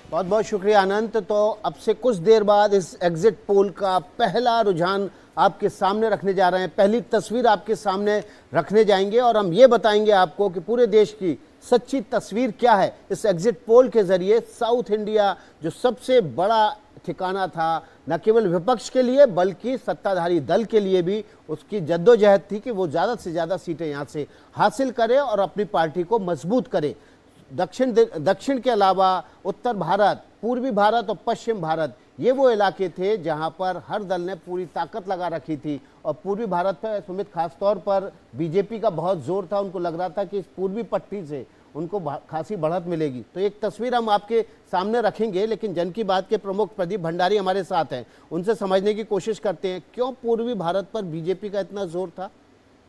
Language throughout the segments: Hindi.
बहुत बहुत शुक्रिया अनंत। तो अब से कुछ देर बाद इस एग्जिट पोल का पहला रुझान आपके सामने रखने जा रहे हैं, पहली तस्वीर आपके सामने रखने जाएंगे और हम ये बताएंगे आपको कि पूरे देश की सच्ची तस्वीर क्या है। इस एग्जिट पोल के जरिए साउथ इंडिया जो सबसे बड़ा ठिकाना था न केवल विपक्ष के लिए बल्कि सत्ताधारी दल के लिए भी, उसकी जद्दोजहद थी कि वो ज़्यादा से ज़्यादा सीटें यहाँ से हासिल करे और अपनी पार्टी को मजबूत करे। दक्षिण के अलावा उत्तर भारत, पूर्वी भारत और पश्चिम भारत ये वो इलाके थे जहां पर हर दल ने पूरी ताकत लगा रखी थी। और पूर्वी भारत पर सुमित खासतौर पर बीजेपी का बहुत जोर था, उनको लग रहा था कि इस पूर्वी पट्टी से उनको खासी बढ़त मिलेगी। तो एक तस्वीर हम आपके सामने रखेंगे, लेकिन जन की बात के प्रमुख प्रदीप भंडारी हमारे साथ हैं, उनसे समझने की कोशिश करते हैं क्यों पूर्वी भारत पर बीजेपी का इतना जोर था।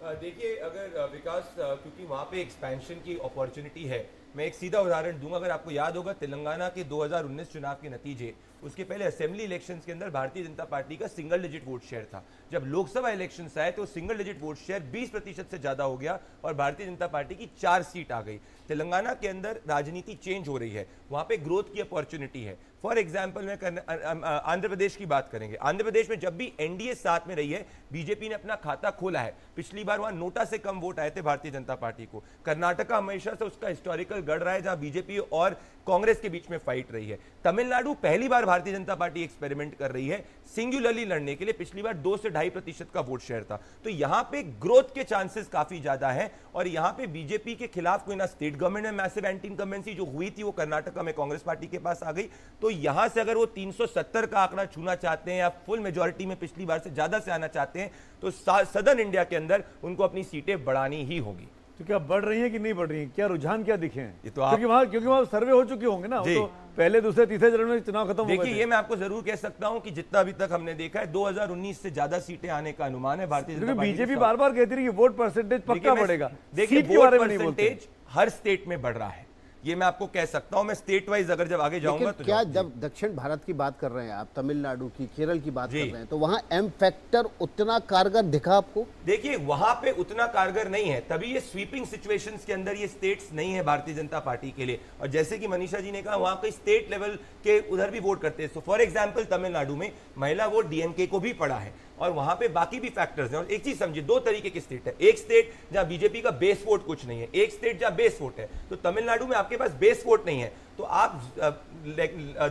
देखिए, अगर विकास, क्योंकि वहाँ पे एक्सपेंशन की अपॉर्चुनिटी है, मैं एक सीधा उदाहरण दूंगा। अगर आपको याद होगा तेलंगाना के 2019 चुनाव के नतीजे, उसके पहले असेंबली इलेक्शंस के अंदर भारतीय जनता पार्टी का सिंगल डिजिट वोट शेयर था। जब लोकसभा इलेक्शंस आए तो सिंगल डिजिट वोट शेयर 20% से ज्यादा हो गया और भारतीय जनता पार्टी की 4 सीट आ गई। तेलंगाना के अंदर राजनीति चेंज हो रही है, वहां पे ग्रोथ की अपॉर्चुनिटी है। फॉर एग्जाम्पल में आंध्र प्रदेश की बात करेंगे। आंध्र प्रदेश में जब भी एनडीए साथ में रही है, बीजेपी ने अपना खाता खोला है। पिछली बार वहां नोटा से कम वोट आए थे भारतीय जनता पार्टी को। कर्नाटका हमेशा से उसका हिस्टोरिकल गढ़ रहा है जहां बीजेपी और कांग्रेस के बीच में फाइट रही है। तमिलनाडु पहली बार भारतीय जनता पार्टी एक्सपेरिमेंट कर रही है सिंगुलरली लड़ने के लिए। पिछली बार 2 से 2.5% का वोट शेयर था। तो यहां पे ग्रोथ के चांसेस काफी ज्यादा है और यहां पे बीजेपी के खिलाफ कोई ना स्टेट गवर्नमेंट में मैसिव एंटी इनकम्बेंसी जो हुई थी वो कर्नाटका में कांग्रेस पार्टी के पास आ गई। तो यहां से अगर वो 370 का आंकड़ा छूना चाहते हैं या फुल मेजॉरिटी में पिछली बार से ज्यादा से आना चाहते हैं तो सदर्न इंडिया के अंदर उनको अपनी सीटें बढ़ानी ही होगी। तो क्या बढ़ रही है कि नहीं बढ़ रही है, क्या रुझान क्या दिखे हैं? ये तो क्योंकि वहां सर्वे हो चुके होंगे ना, तो पहले दूसरे तीसरे चरण में चुनाव खत्म हो गए। देखिए, ये मैं आपको जरूर कह सकता हूं कि जितना अभी तक हमने देखा है 2019 से ज्यादा सीटें आने का अनुमान है भारतीय जनता पार्टी। बीजेपी बार बार कहती रही कि वोट परसेंटेज पक्का बढ़ेगा। देखिए, वोट परसेंटेज हर स्टेट में बढ़ रहा है, ये मैं आपको कह सकता हूं। मैं स्टेट वाइज अगर जब आगे जाऊंगा तो क्या जब दक्षिण भारत की बात कर रहे हैं आप, तमिलनाडु की, केरल की बात कर रहे हैं, तो वहां एम फैक्टर उतना कारगर दिखा आपको? देखिए, वहां पे उतना कारगर नहीं है, तभी ये स्वीपिंग सिचुएशंस के अंदर ये स्टेट्स नहीं है भारतीय जनता पार्टी के लिए। और जैसे कि मनीषा जी ने कहा, वहां पे स्टेट लेवल के उधर भी वोट करते हैं। सो फॉर एग्जांपल तमिलनाडु में महिला वोट डीएमके को भी पड़ा है और वहां पे बाकी भी फैक्टर्स हैं। और एक चीज समझिए, 2 तरीके की स्टेट है। एक स्टेट जहां बीजेपी का बेस वोट कुछ नहीं है, एक स्टेट जहां बेस वोट है। तो तमिलनाडु में आपके पास बेस वोट नहीं है तो आप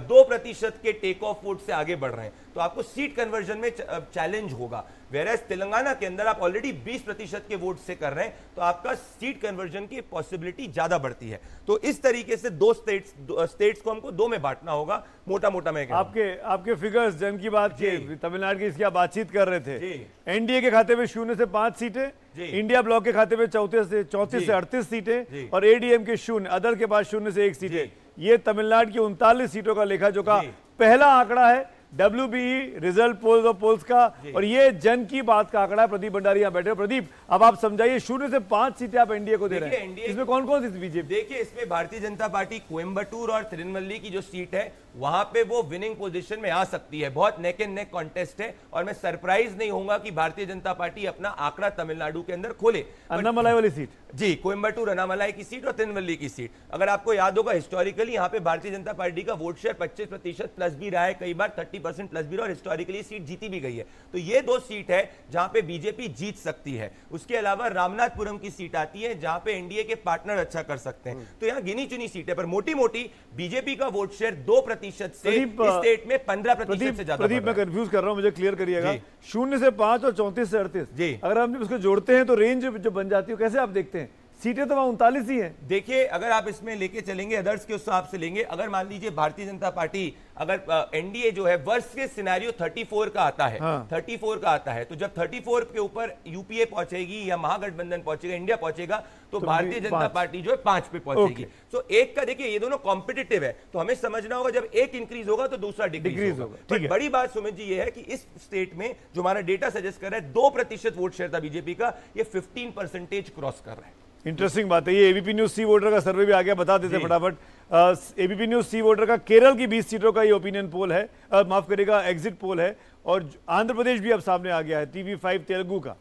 2% के टेक ऑफ वोट से आगे बढ़ रहे हैं, तो आपको सीट कन्वर्जन में चैलेंज होगा। वेरएज तेलंगाना के अंदर आप ऑलरेडी 20% के वोट से कर रहे हैं तो आपका सीट कन्वर्जन की पॉसिबिलिटी ज्यादा बढ़ती है। तो इस तरीके से 2 स्टेट्स को हमको 2 में बांटना होगा, मोटा मोटा मैं आपके फिगर्स जन की बात की, तमिलनाडु की इसकी आप बातचीत कर रहे थे। एनडीए के खाते में 0 से 5 सीटें, इंडिया ब्लॉक के खाते में 34 से 38 सीटें और एडीएम के 0, अदर के पास 0 से 1 सीटें। ये तमिलनाडु की 39 सीटों का लेखा जोखा पहला आंकड़ा है WBE रिजल्ट पोल्स का, और ये जन की बात का आंकड़ा है। प्रदीप भंडारी यहाँ बैठे। प्रदीप, अब आप समझाइए, 0 से 5 सीटें आप एनडीए को दे रहे हैं, इसमें कौन कौन सी बीजेपी? देखिए, इसमें भारतीय जनता पार्टी कोयम्बटूर और तिरुनेलवेली की जो सीट है वहां पे वो विनिंग पोजीशन में आ सकती है। बहुत नेक एंड नेक कॉन्टेस्ट है और मैं सरप्राइज नहीं होऊंगा कि भारतीय जनता पार्टी अपना आंकड़ा तमिलनाडु के अंदर खोले। अन्नामलाई वाली सीट, जी, कोयम्बटूर अन्नामलाई की सीट और तिरुनेलवेली की सीट। अगर आपको याद होगा, हिस्टोरिकली यहाँ पे भारतीय जनता पार्टी का वोट शेयर 25% प्लस भी रहा है, कई बार 30% प्लस भी रहा है और हिस्टोरिकली सीट जीती भी गई है। तो ये 2 सीट है जहां पे बीजेपी जीत सकती है। उसके अलावा रामनाथपुरम की सीट आती है जहां पे एनडीए के पार्टनर अच्छा कर सकते हैं। तो यहाँ गिनी चुनी सीट है, पर मोटी मोटी बीजेपी का वोट शेयर 2% से स्टेट में 15% से ज्यादा। प्रदीप, मैं कंफ्यूज कर रहा हूं, मुझे क्लियर करिएगा। 0 से 5 और 34 से 38, अगर हम उसको जोड़ते हैं तो रेंज जो बन जाती है, कैसे आप देखते हैं? सीटें तो वहां 39 ही हैं। देखिए, अगर आप इसमें लेके चलेंगे अदर्स के हिसाब से लेंगे, अगर मान लीजिए भारतीय जनता पार्टी, अगर एनडीए जो है वर्स्ट के सिनेरियो 34 का आता है, 34 का आता है, तो जब 34 के ऊपर यूपीए पहुंचेगी या महागठबंधन पहुंचेगा, इंडिया पहुंचेगा, तो भारतीय जनता पार्टी जो है 5 पे पहुंचेगी। तो एक का देखिए, ये दोनों कॉम्पिटिटिव है, तो हमें समझना होगा जब एक इंक्रीज होगा तो दूसरा डिक्रीज होगा। बड़ी बात समझ जी ये है कि इस स्टेट में जो हमारा डेटा सजेस्ट कर रहा है 2% वोट शेयर था बीजेपी का, ये 15% क्रॉस कर रहा है। इंटरेस्टिंग बात है। ये एबीपी न्यूज सी वोटर का सर्वे भी आ गया, बता देते फटाफट। एबीपी न्यूज सी वोटर का केरल की 20 सीटों का ये ओपिनियन पोल है, माफ करिएगा एग्जिट पोल है, और आंध्र प्रदेश भी अब सामने आ गया है, TV5 तेलुगु का।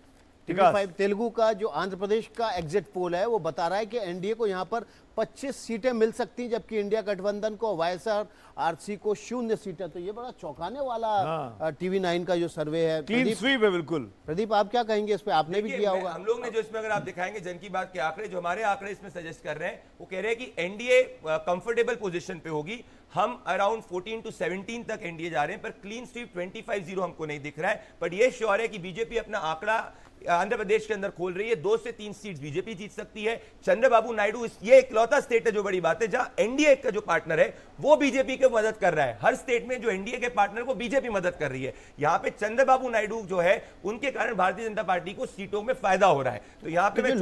TV5 तेलुगु का जो आंध्र प्रदेश का एग्जिट पोल है वो बता रहा है कि एनडीए को यहाँ पर 25 सीटें मिल सकती हैं, जबकि इंडिया गठबंधन को वाईएसआर आरसी को 0 सीटें। तो ये बड़ा चौंकाने वाला TV9 का जो सर्वे है। क्लीन स्वीप है बिल्कुल। प्रदीप, आप क्या कहेंगे इस पे? आपने भी किया होगा। हम लोग ने जो इसमें अगर आप दिखाएंगे जन की बात के आंकड़े, जो हमारे आंकड़े इसमें सजेस्ट कर रहे हैं, वो कह रहे हैं कि एनडीए कंफर्टेबल पोजीशन पे होगी। हम अराउंड 14 to 17 तक एनडीए जा रहे हैं, पर क्लीन स्वीप 25-0 हमको नहीं दिख रहा है। बट ये श्योर है कि बीजेपी अपना आंकड़ा आंध्र प्रदेश के अंदर खोल रही है। 2 से 3 सीट बीजेपी जीत सकती है। चंद्रबाबू नायडू ये इकलौता स्टेट है, जो बड़ी बात है, जहां एनडीए का जो पार्टनर है वो बीजेपी की मदद कर रहा है। हर स्टेट में जो एनडीए के पार्टनर को बीजेपी मदद कर रही है। यहां पे चंद्रबाबू नायडू जो है, उनके कारण भारतीय जनता पार्टी को सीटों में फायदा हो रहा है। तो यहां पे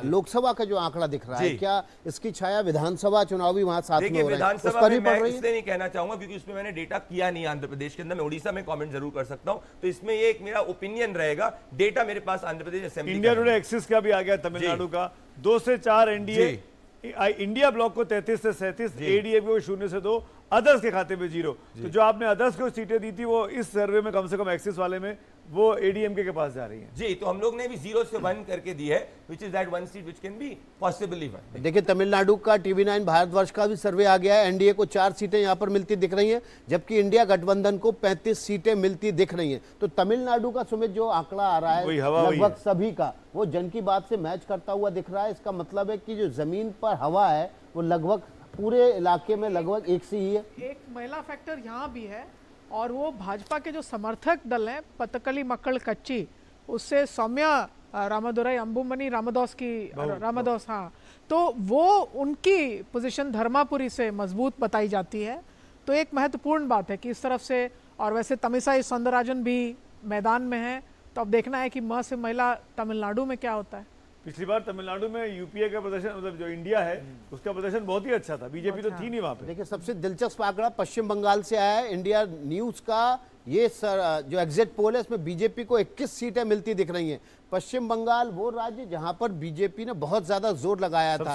लोकसभा का जो आंकड़ा दिख रहा है, क्या इसकी छाया विधानसभा चुनाव भी वहां साथ में हो रहा है? विधानसभा में मैं इसलिए नहीं कहना चाहूंगा क्योंकि उसमें मैंने डेटा किया नहीं आंध्र प्रदेश के अंदर। मैं उड़ीसा में कमेंट जरूर कर सकता हूं, तो इसमें ये एक मेरा ओपिनियन रहेगा। डेटा मेरे पास Andhra Pradesh assembly India today axis का भी आ गया तमिलनाडु का। 2 से 4 एनडीए, इंडिया ब्लॉक को 33 से 37, एडीएम को 0 से 2, अदर्स के खाते में 0। तो जो आपने अदर्स को सीटें दी थी वो इस सर्वे में कम से कम एक्सिस वाले में वो एडीएमके के पास जा रही है। जी, तो हम लोग ने भी 0 से 1 करके दी है, which is that 1 seat which can be possibly won। देखिए, तमिलनाडु का TV9 भारतवर्ष का भी सर्वे आ गया है। एनडीए को 4 सीटें यहां पर मिलती दिख रही हैं, जबकि इंडिया गठबंधन को 35 सीटें मिलती दिख रही हैं। तो तमिलनाडु का सुमित जो आंकड़ा आ रहा है लगभग सभी का, वो जन की बात से मैच करता हुआ दिख रहा है। इसका मतलब है कि जो जमीन पर हवा है वो लगभग पूरे इलाके में लगभग एक सी ही है। एक महिला फैक्टर यहाँ भी है, और वो भाजपा के जो समर्थक दल हैं, पतकली मक्कड़ कच्ची, उससे सौम्या रामदुराई अंबुमनी रामदोस, हाँ, तो वो उनकी पोजीशन धर्मापुरी से मजबूत बताई जाती है। तो एक महत्वपूर्ण बात है कि इस तरफ से, और वैसे तमिसाई सौंदरराजन भी मैदान में है। तो अब देखना है कि म से महिला तमिलनाडु में क्या होता है। पिछली बार तमिलनाडु में यूपीए का प्रदर्शन, मतलब जो इंडिया है उसका प्रदर्शन बहुत ही अच्छा था, बीजेपी तो थी नहीं वहां पे। देखिए, सबसे दिलचस्प आंकड़ा पश्चिम बंगाल से आया है। इंडिया न्यूज का ये जो एग्जिट पोल है, इसमें बीजेपी को 21 सीटें मिलती दिख रही हैं। पश्चिम बंगाल वो राज्य जहां पर बीजेपी ने बहुत ज्यादा जोर लगाया था।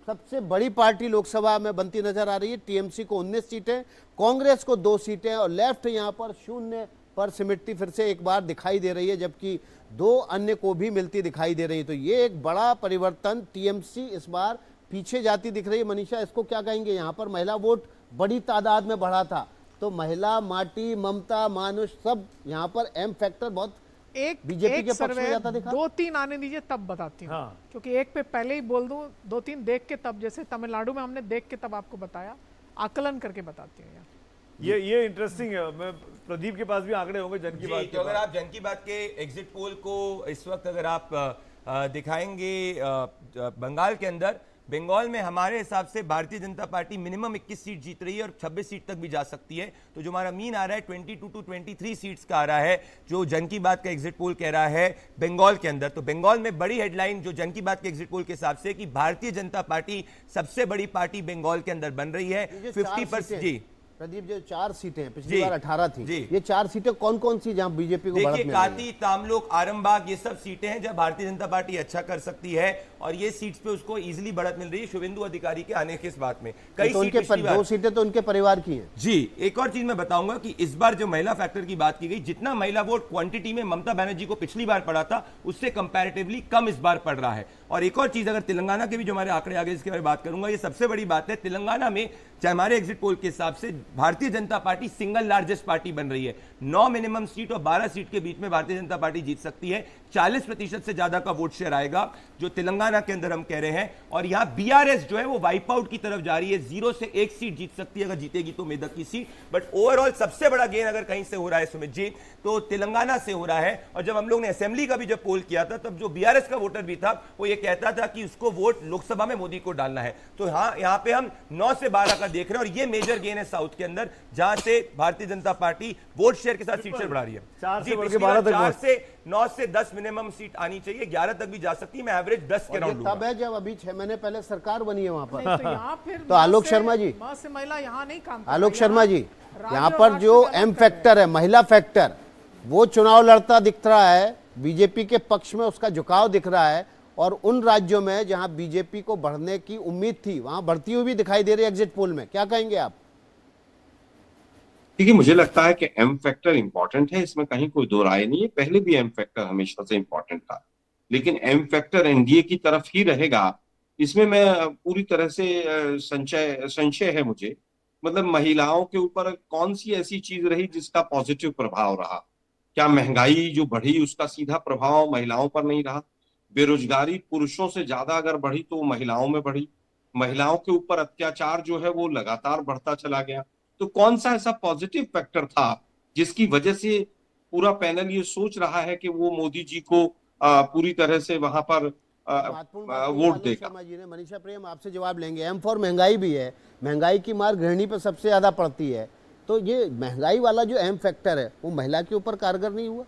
सबसे बड़ी पार्टी लोकसभा में बनती नजर आ रही है। टीएमसी को 19 सीटें, कांग्रेस को 2 सीटें, और लेफ्ट यहां पर 0 पर सिमटती फिर से एक बार दिखाई दे रही है, जबकि 2 अन्य को भी मिलती दिखाई दे रही है। तो ये एक बड़ा परिवर्तन, टीएमसी इस बार पीछे जाती दिख रही है। मनीषा, इसको क्या कहेंगे? यहाँ पर महिला वोट बड़ी तादाद में बढ़ा था, तो महिला, माटी, ममता, मानुष, सब यहाँ पर एम फैक्टर बहुत बीजेपी के पक्ष में जाता दिखा। 2-3 आने दीजिए तब बताती हूँ। हाँ। क्योंकि एक पे पहले ही बोल दूं, 2-3 देख के तब, जैसे तमिलनाडु में हमने देख के तब आपको बताया, आकलन करके बताती हूँ। ये इंटरेस्टिंग है। मैं प्रदीप के पास भी आंकड़े होंगे जन की बात। तो अगर आप जन की बात के एग्जिट पोल को इस वक्त अगर आप दिखाएंगे बंगाल के अंदर, बंगाल में हमारे हिसाब से Bharatiya Janata party minimum 21 seat जीत रही है और 26 सीट तक भी जा सकती है। तो जो हमारा मीन आ रहा है 22 to 23 सीट्स का आ रहा है, जो जन की बात का एग्जिट पोल कह रहा है बंगाल के अंदर। तो बंगाल में बड़ी हेडलाइन जो जन की बात के एग्जिट पोल के हिसाब से कि भारतीय जनता पार्टी सबसे बड़ी पार्टी बंगाल के अंदर बन रही है। 50%। जी प्रदीप, जो 4 सीटें पिछली बार 18 थी, ये 4 सीटें कौन कौन सी जहां बीजेपी को बढ़त मिल रही है? काती, तामलुक, आरामबाग, ये सब सीटें हैं जहां भारतीय जनता पार्टी अच्छा कर सकती है, और ये सीट्स पे उसको इजीली बढ़त मिल रही है शुभेंदु अधिकारी के आने के इस बात में। कई तो उनके 2 सीटें तो उनके परिवार की हैं। जी, एक और चीज मैं बताऊंगा कि इस बार जो महिला फैक्टर की बात की गई, जितना महिला वोट क्वांटिटी में ममता बनर्जी को पिछली बार पड़ा था, उससे कंपैरेटिवली कम इस बार पड़ रहा है। और एक और चीज, अगर तेलंगाना के भी जो हमारे आंकड़े आगे इसके बारे में बात करूंगा, ये सबसे बड़ी बात है। तेलंगाना में चाहे हमारे एग्जिट पोल के हिसाब से Bharatiya Janata party single largest party बन रही है। 9 मिनिमम सीट और 12 सीट के बीच में भारतीय जनता पार्टी जीत सकती है। 40% से ज्यादा का वोट शेयर आएगा जो तेलंगाना के अंदर हम कह रहे हैं। और यहां बीआरएस जो है वो वाइप आउट की तरफ जा रही है, 0 से 1 सीट जीत सकती है, अगर जीतेगी तो मेदक की सीट। बट ओवरऑल सबसे बड़ा गेन अगर कहीं से हो रहा है सुमित जी, तो तेलंगाना से हो रहा है। और जब हम लोग ने असेंबली का भी जब पोल किया था, तब जो बीआरएस का वोटर भी था वो ये कहता था कि उसको वोट लोकसभा में मोदी को डालना है। तो हाँ, यहाँ पे हम 9 से 12 का देख रहे हैं, और ये मेजर गेन है साउथ के अंदर, जहां से Bharatiya Janata party vote share के साथ सीट शेयर बढ़ा रही है। 4 से 9 से 10 मिनिमम सीट आनी चाहिए, 11 तक भी जा सकती है। मैं एवरेज 10 के राउंड तब है जब अभी 6 महीने पहले सरकार बनी है वहां पर। तो यहाँ फिर तो आलोक शर्मा जी, महिला यहाँ नहीं काम, आलोक शर्मा जी, यहाँ पर जो एम फैक्टर है, महिला फैक्टर, वो चुनाव लड़ता दिख रहा है, बीजेपी के पक्ष में उसका झुकाव दिख रहा है। और उन राज्यों में जहां बीजेपी को बढ़ने की उम्मीद थी, वहां बढ़ती हुई भी दिखाई दे रही है एग्जिट पोल में। क्या कहेंगे आप? देखिए, मुझे लगता है कि एम फैक्टर इंपॉर्टेंट है, इसमें कहीं कोई दो राय नहीं है। पहले भी एम फैक्टर हमेशा से इंपॉर्टेंट था, लेकिन एम फैक्टर एनडीए की तरफ ही रहेगा, इसमें मैं पूरी तरह से संशय है मुझे। मतलब महिलाओं के ऊपर कौन सी ऐसी चीज रही जिसका पॉजिटिव प्रभाव रहा? क्या महंगाई जो बढ़ी उसका सीधा प्रभाव महिलाओं पर नहीं रहा? बेरोजगारी पुरुषों से ज्यादा अगर बढ़ी तो वो महिलाओं में बढ़ी। महिलाओं के ऊपर अत्याचार जो है वो लगातार बढ़ता चला गया। तो कौन सा ऐसा पॉजिटिव फैक्टर था जिसकी वजह से पूरा पैनल ये सोच रहा है कि वो मोदी जी को पूरी तरह से वहां पर महत्वपूर्ण बात कही वोट आलोक देगा? शर्मा जी ने। मनीषा प्रेम आपसे जवाब लेंगे। एम फॉर महंगाई भी है, महंगाई की मार गृहिणी पर सबसे ज्यादा पड़ती है, तो ये महंगाई वाला जो एम फैक्टर है वो महिला के ऊपर कारगर नहीं हुआ?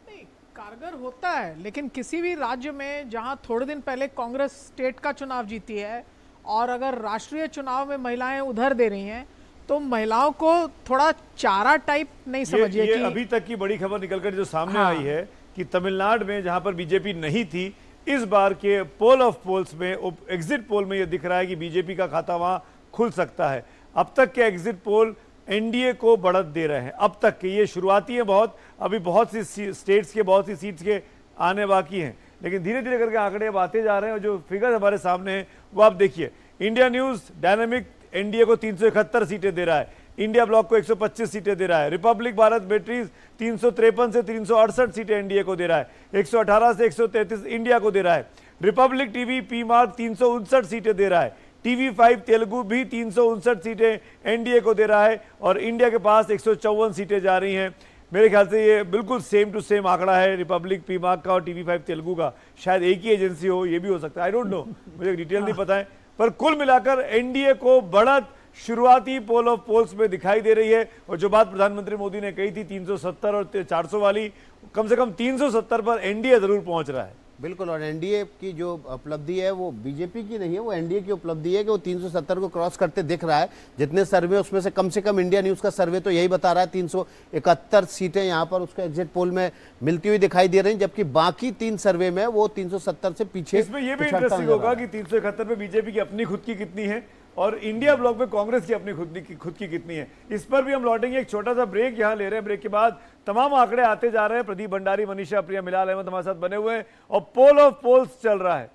नहीं, कारगर होता है, लेकिन किसी भी राज्य में जहां थोड़े दिन पहले कांग्रेस स्टेट का चुनाव जीती है और अगर राष्ट्रीय चुनाव में महिलाएं उधर दे रही हैं तो महिलाओं को थोड़ा चारा टाइप नहीं समझिए ये कि अभी तक की बड़ी खबर निकलकर जो सामने हाँ। आई है कि तमिलनाडु में जहां पर बीजेपी नहीं थी, इस बार के पोल ऑफ पोल्स में, एग्जिट पोल में यह दिख रहा है कि बीजेपी का खाता वहां खुल सकता है। अब तक के एग्जिट पोल एनडीए को बढ़त दे रहे हैं। अब तक के ये शुरुआती है, बहुत अभी बहुत सी स्टेट्स के, बहुत सी सीट्स के आने बाकी हैं, लेकिन धीरे धीरे करके आंकड़े अब आते जा रहे हैं और जो फिगर हमारे सामने है वो आप देखिए। इंडिया न्यूज डायनामिक एनडीए को 371 सीटें दे रहा है, इंडिया ब्लॉक को 125 सीटें दे रहा है, रिपब्लिक भारत बैटरीज 353 से 368 सीटें एनडीए को दे रहा है, 118 से 133 इंडिया को दे रहा है, रिपब्लिक टीवी पी मार्क 359 सीटें दे रहा है, टीवी 5 तेलुगु भी 359 सीटें एनडीए को दे रहा है और इंडिया के पास 154 सीटें जा रही हैं। मेरे ख्याल से ये बिल्कुल सेम टू सेम आंकड़ा है रिपब्लिक पी मार्क का और टीवी 5 तेलुगु का। शायद एक ही एजेंसी हो, ये भी हो सकता है, आई डोंट नो, मुझे डिटेल नहीं पता है, पर कुल मिलाकर एनडीए को बढ़त शुरुआती पोल ऑफ पोल्स में दिखाई दे रही है। और जो बात प्रधानमंत्री मोदी ने कही थी 370 और 400 वाली, कम से कम 370 पर एनडीए जरूर पहुंच रहा है। बिल्कुल, और एनडीए की जो उपलब्धि है वो बीजेपी की नहीं है, वो एनडीए की उपलब्धि है कि वो 370 को क्रॉस करते दिख रहा है। जितने सर्वे उसमें से कम इंडिया न्यूज़ का सर्वे तो यही बता रहा है 371 सीटें यहाँ पर उसका एग्जिट पोल में मिलती हुई दिखाई दे रही, जबकि बाकी 3 सर्वे में वो 370 से पीछे। इसमें यह भी इंटरेस्टिंग होगा कि 371 पे बीजेपी की अपनी खुद की कितनी है और इंडिया ब्लॉक में कांग्रेस की अपनी खुद की कितनी है। इस पर भी हम लौटेंगे, एक छोटा सा ब्रेक यहां ले रहे हैं। ब्रेक के बाद तमाम आंकड़े आते जा रहे हैं। प्रदीप भंडारी, मनीषा प्रिया, मिलाल अहमद हमारे साथ बने हुए हैं और पोल ऑफ पोल्स चल रहा है।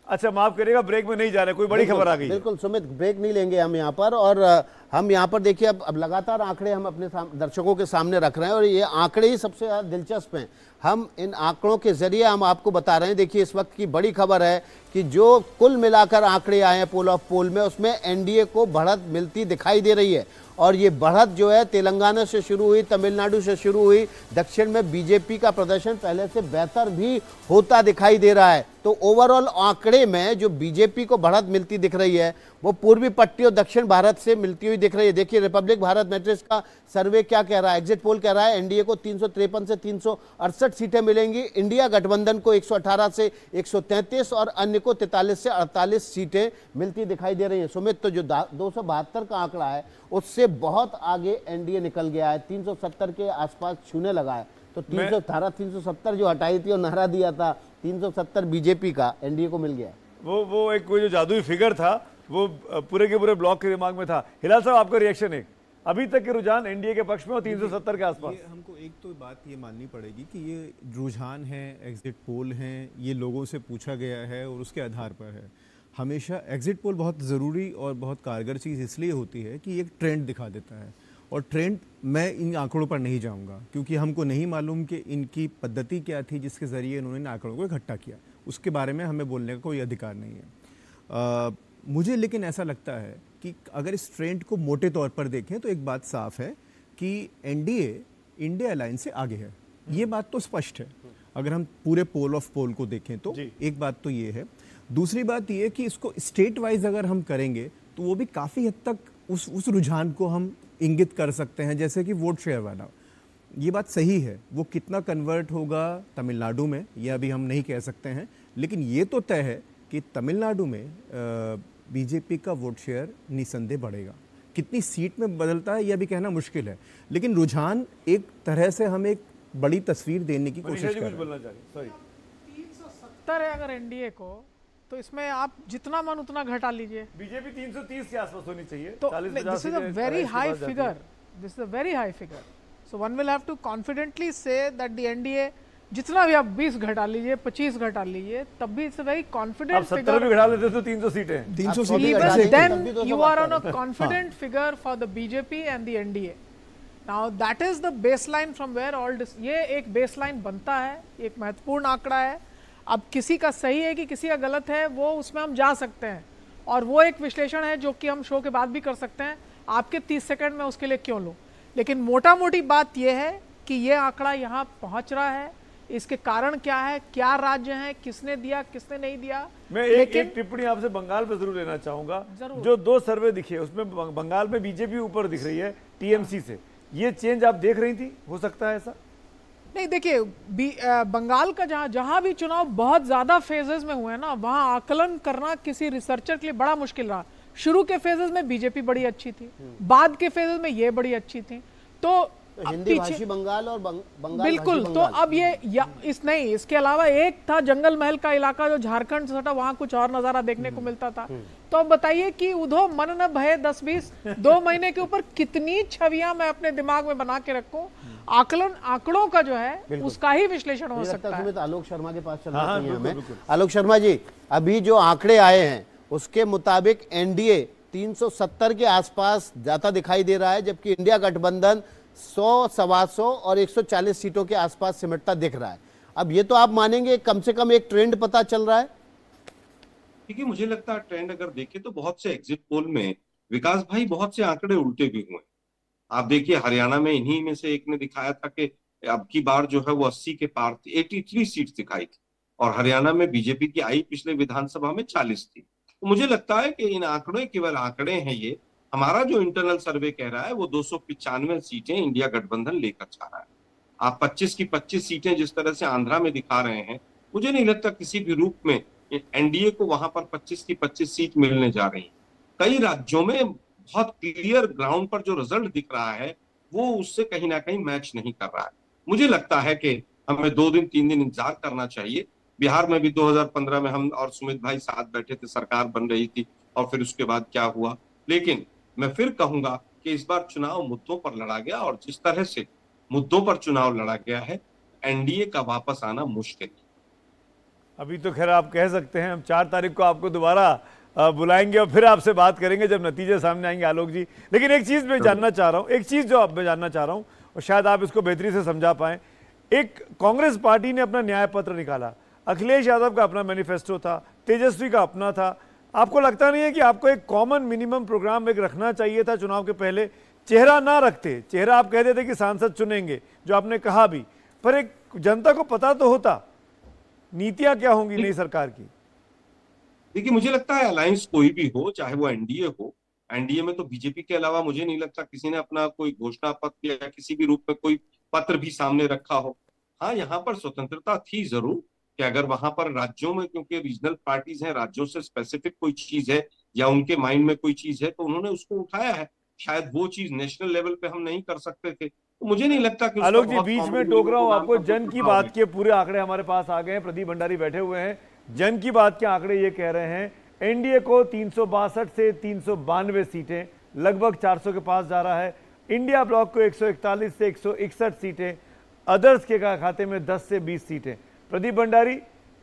अच्छा माफ करिएगा, ब्रेक में नहीं जा रहे, कोई बड़ी खबर आ गई। बिल्कुल सुमित, ब्रेक नहीं लेंगे हम यहाँ पर। और हम यहाँ पर देखिए अब लगातार आंकड़े हम अपने दर्शकों के सामने रख रहे हैं और ये आंकड़े ही सबसे ज़्यादा दिलचस्प हैं। हम इन आंकड़ों के जरिए हम आपको बता रहे हैं। देखिए इस वक्त की बड़ी खबर है कि जो कुल मिलाकर आंकड़े आए हैं पोल ऑफ पोल में, उसमें एनडीए को बढ़त मिलती दिखाई दे रही है। और ये बढ़त जो है तेलंगाना से शुरू हुई, तमिलनाडु से शुरू हुई, दक्षिण में बीजेपी का प्रदर्शन पहले से बेहतर भी होता दिखाई दे रहा है। तो ओवरऑल आंकड़े में जो बीजेपी को बढ़त मिलती दिख रही है वो पूर्वी पट्टी और दक्षिण भारत से मिलती हुई दिख रही है। देखिए रिपब्लिक भारत मैट्रिक्स का सर्वे क्या कह रहा है, एग्जिट पोल कह रहा है एनडीए को 353 से 368 सीटें मिलेंगी, इंडिया गठबंधन को 118 से 133 और अन्य को 43 से 48 सीटें मिलती दिखाई दे रही हैं। सुमित, तो जो 272 का आंकड़ा है उससे बहुत आगे एनडीए निकल गया है, 370 के आसपास छूने लगा है। तो 370 जो हटाई थी और नारा दिया था 370 बीजेपी का, एनडीए को मिल गया। वो एक कोई जो जादुई फिगर था वो पूरे के पूरे ब्लॉक के दिमाग में था। हिलाल साहब आपका रिएक्शन है, अभी तक के रुझान एनडीए के पक्ष में और 370 के आसपास। हमको एक तो बात ये माननी पड़ेगी कि ये रुझान है, एग्जिट पोल हैं, ये लोगों से पूछा गया है और उसके आधार पर है। हमेशा एग्जिट पोल बहुत ज़रूरी और बहुत कारगर चीज़ इसलिए होती है कि एक ट्रेंड दिखा देता है, और ट्रेंड मैं इन आंकड़ों पर नहीं जाऊंगा क्योंकि हमको नहीं मालूम कि इनकी पद्धति क्या थी जिसके ज़रिए इन्होंने इन आंकड़ों को इकट्ठा किया, उसके बारे में हमें बोलने का कोई अधिकार नहीं है। मुझे लेकिन ऐसा लगता है कि अगर इस ट्रेंड को मोटे तौर पर देखें तो एक बात साफ है कि एनडीए इंडिया अलायंस से आगे है, ये बात तो स्पष्ट है। अगर हम पूरे पोल ऑफ पोल को देखें तो एक बात तो ये है। दूसरी बात ये कि इसको स्टेट वाइज अगर हम करेंगे तो वो भी काफ़ी हद तक उस रुझान को हम इंगित कर सकते हैं, जैसे कि वोट शेयर वाला। ये बात सही है, वो कितना कन्वर्ट होगा तमिलनाडु में ये अभी हम नहीं कह सकते हैं, लेकिन ये तो तय है कि तमिलनाडु में बीजेपी का वोट शेयर निसंदेह बढ़ेगा। कितनी सीट में बदलता है यह भी कहना मुश्किल है, लेकिन रुझान एक तरह से हम एक बड़ी तस्वीर देने की कोशिश कर रहे हैं। 370 है अगर एनडीए को, तो इसमें आप जितना मन उतना घटा लीजिए। बीजेपी 330 के आसपास होनी चाहिए, तो this is a very high figure. This is a very high figure. So one will have to confidently say that the NDA, जितना भी आप 20 घटा लीजिए, 25 घटा लीजिए, तब भी it's a very confident figure. आप 70 भी घटा लेते तो 300 सीटें. 300 सीटें. Even then you are on a confident figure for the BJP and the NDA. Now that is the baseline from where all this, ये एक baseline बनता है, एक महत्वपूर्ण आंकड़ा है. अब किसी का सही है कि किसी का गलत है, वो उसमें हम जा सकते हैं, और वो एक विश्लेषण है जो कि हम शो के बाद भी कर सकते हैं. आपके 30 सेकंड में उसके लिए क्यों लूं, लेकिन मोटा मोटी बात यह है कि ये आंकड़ा यहाँ पहुंच रहा है. इसके कारण क्या है, क्या राज्य है, किसने दिया किसने नहीं दिया. मैं एक टिप्पणी आपसे बंगाल पे जरूर लेना चाहूंगा. जो 2 सर्वे दिखे उसमें बंगाल में बीजेपी ऊपर दिख रही है टीएमसी से. ये चेंज आप देख रही थी, हो सकता है ऐसा? नहीं, देखिए बंगाल का जहां भी चुनाव बहुत ज्यादा फेजेस में हुए ना, वहां आकलन करना किसी रिसर्चर के लिए बड़ा मुश्किल रहा. शुरू के फेजेस में बीजेपी बड़ी अच्छी थी, बाद के फेजेस में ये बड़ी अच्छी थी. तो हिंदी भाषी बंगाल और बंगाल बिल्कुल. तो अब नहीं, इसके अलावा एक था जंगल महल का इलाका जो झारखंड से सटा, वहां कुछ और नजारा देखने को मिलता था. तो अब बताइए कि उधो मन न भय 10-20 2 महीने के ऊपर कितनी छवियां मैं अपने दिमाग में बना के रखूं. आंकड़ों का जो है उसका ही विश्लेषण हो सकता है. आलोक शर्मा के पास चलना चाहिए हमें. आलोक शर्मा जी, अभी जो आंकड़े आए हैं उसके मुताबिक एनडीए 370 के आसपास जाता दिखाई दे रहा है, जबकि इंडिया गठबंधन 100, 125 और 140 सीटों के आसपास सिमटता दिख रहा है. अब ये तो आप मानेंगे कम से कम एक ट्रेंड पता चल रहा है. देखिए, मुझे लगता है ट्रेंड अगर देखें तो बहुत से एग्जिट पोल में विकास भाई बहुत से आंकड़े उल्टे भी हुए. आप देखिए, हरियाणा में इन्हीं में से एक ने दिखाया था कि अब की बार जो है वो 80 के पार थी, 83 सीट दिखाई थी, और हरियाणा में बीजेपी की आई पिछले विधानसभा में 40 थी. तो मुझे लगता है कि इन आंकड़े केवल आंकड़े हैं. ये हमारा जो इंटरनल सर्वे कह रहा है वो 295 सीटें इंडिया गठबंधन लेकर जा रहा है. आप 25 की 25 सीटें जिस तरह से आंध्रा में दिखा रहे हैं, मुझे नहीं लगता किसी भी रूप में एनडीए को वहां पर 25 की 25 सीट मिलने जा रही है. कई राज्यों में बहुत क्लियर ग्राउंड पर जो रिजल्ट दिख रहा है वो उससे कहीं ना कहीं मैच नहीं कर रहा है. मुझे लगता है कि हमें 2 दिन 3 दिन इंतजार करना चाहिए. बिहार में भी 2015 में हम और सुमित भाई साथ बैठे थे, सरकार बन रही थी, और फिर उसके बाद क्या हुआ. लेकिन मैं फिर कहूंगा कि इस बार चुनाव मुद्दों पर लड़ा गया, और जिस तरह से मुद्दों पर चुनाव लड़ा गया है, एनडीए का वापस आना मुश्किल है. अभी तो खैर आप कह सकते हैं हम 4 तारीख को आपको दोबारा बुलाएंगे और फिर आपसे बात करेंगे जब नतीजे सामने आएंगे, आलोक जी. लेकिन एक चीज मैं जानना चाह रहा हूं, एक चीज जो मैं जानना चाह रहा हूं और शायद आप इसको बेहतरी से समझा पाए. एक कांग्रेस पार्टी ने अपना न्याय पत्र निकाला, अखिलेश यादव का अपना मैनिफेस्टो था, तेजस्वी का अपना था. आपको लगता नहीं है कि आपको एक कॉमन मिनिमम प्रोग्राम एक रखना चाहिए था चुनाव के पहले? चेहरा ना रखते, चेहरा आप कह देते कि सांसद चुनेंगे, जो आपने कहा भी, पर एक जनता को पता तो होता नीतियां क्या होंगी नई सरकार की. देखिए, मुझे लगता है अलायंस कोई भी हो, चाहे वो एनडीए हो, एनडीए में तो बीजेपी के अलावा मुझे नहीं लगता किसी ने अपना कोई घोषणा पत्र या किसी भी रूप में कोई पत्र भी सामने रखा हो. हाँ, यहाँ पर स्वतंत्रता थी जरूर कि अगर वहां पर राज्यों में, क्योंकि रीजनल पार्टीज हैं, राज्यों से स्पेसिफिक कोई चीज है या उनके माइंड में कोई चीज है, तो उन्होंने उसको उठाया है. शायद वो चीज नेशनल लेवल पे हम नहीं कर सकते थे. तो मुझे नहीं लगता कि आलोक जी, बीच में टोक रहा हूं आपको. जन की बात के पूरे आंकड़े हमारे पास आ गए हैं, प्रदीप भंडारी बैठे हुए हैं. जन की बात के आंकड़े ये कह रहे हैं एनडीए को 362 से 392 सीटें, लगभग 400 के पास जा रहा है. इंडिया ब्लॉक को 141 से 161 सीटें, अदर्स के खाते में 10 से 20 सीटें. प्रदीप भंडारी,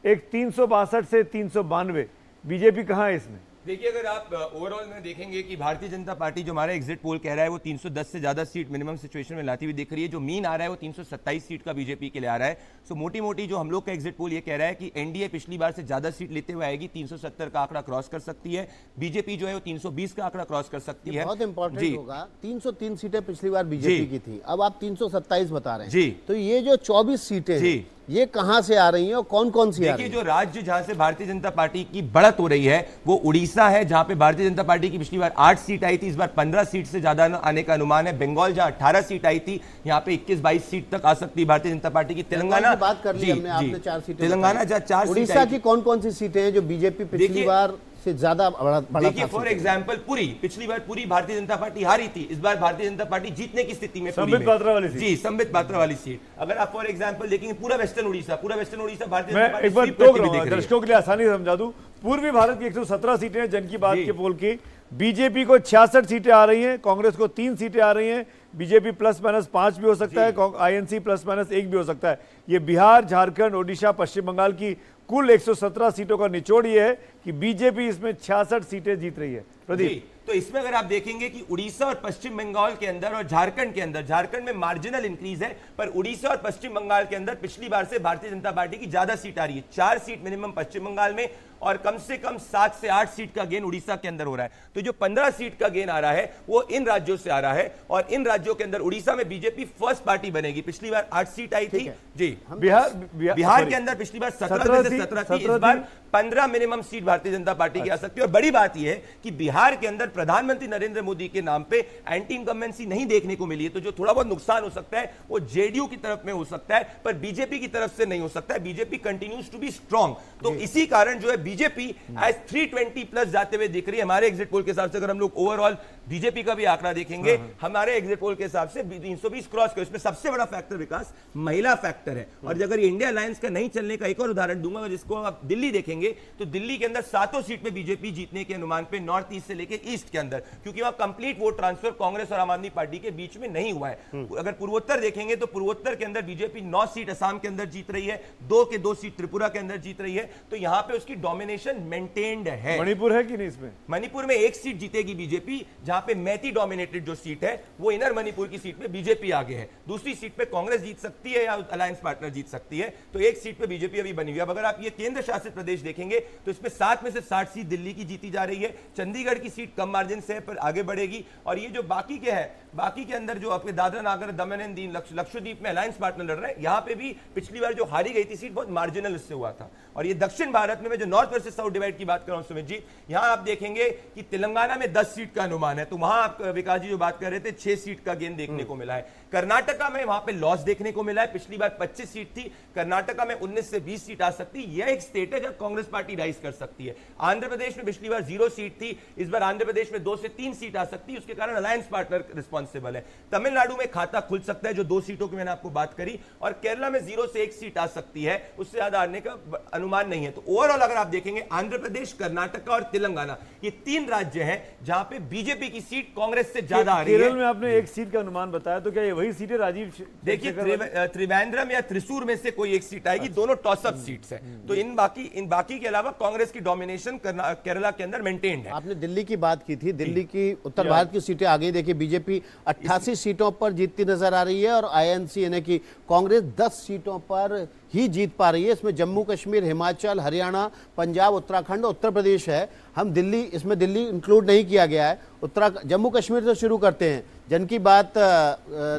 एक 362 से 392, बीजेपी कहां है इसमें? देखिए, अगर आप ओवरऑल में देखेंगे कि भारतीय जनता पार्टी जो हमारा एग्जिट पोल कह रहा है वो 310 से ज्यादा सीट मिनिमम सिचुएशन में लाती हुई दिख रही है. जो मीन आ रहा है वो 327 सीट का बीजेपी के लिए आ रहा है. सो मोटी मोटी जो हम लोग का एग्जिट पोल ये कह रहा है कि एनडीए पिछली बार से ज्यादा सीट लेते हुए आएगी, 370 का आंकड़ा क्रॉस कर सकती है. बीजेपी जो है वो 320 का आंकड़ा क्रॉस कर सकती है. बहुत इंपॉर्टेंट होगा. 303 सीटें पिछली बार बीजेपी की थी, अब आप 327 बता रहे हैं जी. तो ये जो 24 सीटें हैं, ये कहां से आ रही हैं और कौन कौन सी आ रही हैं? देखिए, जो राज्य जहां से भारतीय जनता पार्टी की बढ़त हो रही है वो उड़ीसा है, जहां पे भारतीय जनता पार्टी की पिछली बार 8 सीट आई थी, इस बार 15 सीट से ज्यादा आने का अनुमान है. बंगाल जहां 18 सीट आई थी, यहाँ पे 21-22 सीट तक आ सकती है भारतीय जनता पार्टी की. तेलंगाना बात कर ली हमने, आपने 4 सीटें. तेलंगाना जहां 4 सीट. उड़ीसा की कौन कौन सी सीटें हैं जो बीजेपी पिछली बार से ज्यादा बड़ा? देखिए, फॉर एग्जांपल पुरी, पिछली बार पूरी भारतीय जनता पार्टी हारी थी, इस बार भारतीय जनता पार्टी जीतने की स्थिति में. संबित पात्रा वाली सीट. जी, संबित पात्रा वाली सीट. अगर आप फॉर एग्जांपल देखेंगे पूरा वेस्टर्न उड़ीसा भारतीय जनता पार्टी, एक बार दर्शकों के लिए आसानी से समझा दूं, पूर्वी भारत की 117 सीटें जन की बात के पोल की, बीजेपी को 66 सीटें आ रही हैं, कांग्रेस को 3 सीटें आ रही हैं, बीजेपी प्लस माइनस 5 भी हो सकता है, आईएनसी प्लस माइनस 1 भी हो सकता है। ये बिहार, झारखंड, ओडिशा, पश्चिम बंगाल की कुल 117 सीटों का निचोड़ ये है कि बीजेपी इसमें 66 सीटें जीत रही है। प्रदीप, तो इसमें अगर आप देखेंगे कि उड़ीसा और पश्चिम बंगाल के अंदर और झारखंड के अंदर, झारखंड में मार्जिनल इंक्रीज है, पर उड़ीसा और पश्चिम बंगाल के अंदर पिछली बार से भारतीय जनता पार्टी की ज्यादा सीट आ रही है। 4 सीट मिनिमम पश्चिम बंगाल में और कम से कम 7 से 8 सीट का गेन उड़ीसा के अंदर हो रहा है। तो जो 15 सीट का गेन आ रहा है वो इन राज्यों से आ रहा है, और इन राज्यों के अंदर उड़ीसा में बीजेपी फर्स्ट पार्टी बनेगी। पिछली बार 8 सीट आई थी जी, बिहार के अंदर पिछली बार 17 थी, इस बार 15 minimum seat Bharatiya Janata party की आ सकती है। और बड़ी बात यह है कि बिहार के अंदर प्रधानमंत्री नरेंद्र मोदी के नाम पे एंटी इनकम्बेंसी नहीं देखने को मिली है, तो जो थोड़ा बहुत नुकसान हो सकता है वो जेडीयू की तरफ में हो सकता है, पर बीजेपी की तरफ से नहीं हो सकता है। BJP continues to be strong, तो इसी कारण जो है बीजेपी एज 320 प्लस जाते हुए दिख रही है। हमारे एग्जिट पोल के हिसाब से अगर हम लोग ओवरऑल बीजेपी का भी आंकड़ा देखेंगे, हमारे एग्जिट पोल के हिसाब से 320 क्रॉस कर। इसमें सबसे बड़ा फैक्टर विकास महिला फैक्टर है। और अगर इंडिया अलायंस का नहीं चलने का एक और उदाहरण दूंगा, जिसको आप दिल्ली देखेंगे तो दिल्ली के अंदर 7 सीट में बीजेपी जीतने के अनुमान पे, नॉर्थ ईस्ट से लेकर ईस्ट के अंदर, क्योंकि वहां कंप्लीट वोट ट्रांसफर कांग्रेस और आम आदमी पार्टी के बीच में नहीं हुआ है। अगर पूर्वोत्तर देखेंगे तो पूर्वोत्तर के अंदर बीजेपी 9 सीट असम के अंदर जीत रही है, 2 सीट त्रिपुरा के अंदर जीत रही है, तो यहां पे उसकी डोमिनेशन मेंटेन्ड है। मणिपुर है कि नहीं इसमें? मणिपुर में 1 सीट जीतेगी बीजेपी, जहां पे मैती डोमिनेटेड जो सीट है वो इनर मणिपुर की सीट में बीजेपी आगे है। दूसरी सीट पे कांग्रेस जीत सकती है या अलायंस पार्टनर जीत सकती है, तो 1 सीट पे बीजेपी अभी बनी हुई है। अब अगर आप ये केंद्र शासित प्रदेश देखेंगे तो इसमें 7 में से 60 सीट दिल्ली की जीती जा रही है। चंडीगढ़ की सीट कम मार्जिन से है पर आगे बढ़ेगी। और ये जो बाकी के है, बाकी के अंदर जो अपने दादरा नागर दमन एंड दीन, लक्षद्वीप में अलायंस पार्टनर लड़ रहे हैं, यहां पे भी पिछली बार जो हारी गई थी सीट बहुत मार्जिनल इससे हुआ था। और ये दक्षिण भारत में मैं जो नॉर्थ वर्सेस साउथ डिवाइड की बात कर रहा हूं सुमित जी, यहां आप देखेंगे कि तेलंगाना में 10 सीट का अनुमान है, तो वहां आप विकास जी जो बात कर रहे थे 6 सीट का गेन देखने को मिला है। कर्नाटका में वहां पे लॉस देखने को मिला है, पिछली बार 25 सीट थी, कर्नाटका में 19 से 20 सीट आ सकती है। यह एक स्टेट है जब कांग्रेस पार्टी राइज कर सकती है। आंध्र प्रदेश में पिछली बार 0 सीट थी, इस बार आंध्र प्रदेश में 2 से 3 सीट आ सकती है, उसके कारण अलायंस पार्टनर रिस्पॉन्सिबल है। तमिलनाडु में खाता खुल सकता है जो 2 सीटों की मैंने आपको बात करी, और केरला में 0 से 1 सीट आ सकती है, उससे ज्यादा आने का अनुमान नहीं है। तो ओवरऑल अगर आप देखेंगे आंध्र प्रदेश, कर्नाटका और तेलंगाना, ये 3 राज्य हैं जहां पे बीजेपी की सीट कांग्रेस से ज्यादा आ रही है। केरल में आपने 1 सीट का अनुमान बताया, तो क्या ये वही सीटें राजीव? देखिए त्रिवेंद्रम या त्रिशूर में से कोई एक सीट आएगी, दोनों टॉसअप सीट्स हैं। तो इन बाकी के अलावा कांग्रेस की डोमिनेशन केरला के अंदर मेंटेन्ड है। आपने दिल्ली की बात की थी, दिल्ली की उत्तर भारत की सीटें आ गई। देखिए बीजेपी 88 सीटों पर जीतती नजर आ रही है और आईएनसी यानी कि कांग्रेस 10 सीटों पर ही जीत पा रही है। इसमें जम्मू कश्मीर, हिमाचल, हरियाणा, पंजाब, उत्तराखंड, उत्तर प्रदेश है। हम दिल्ली, इसमें दिल्ली इंक्लूड नहीं किया गया है। जम्मू कश्मीर से शुरू करते हैं, जन की बात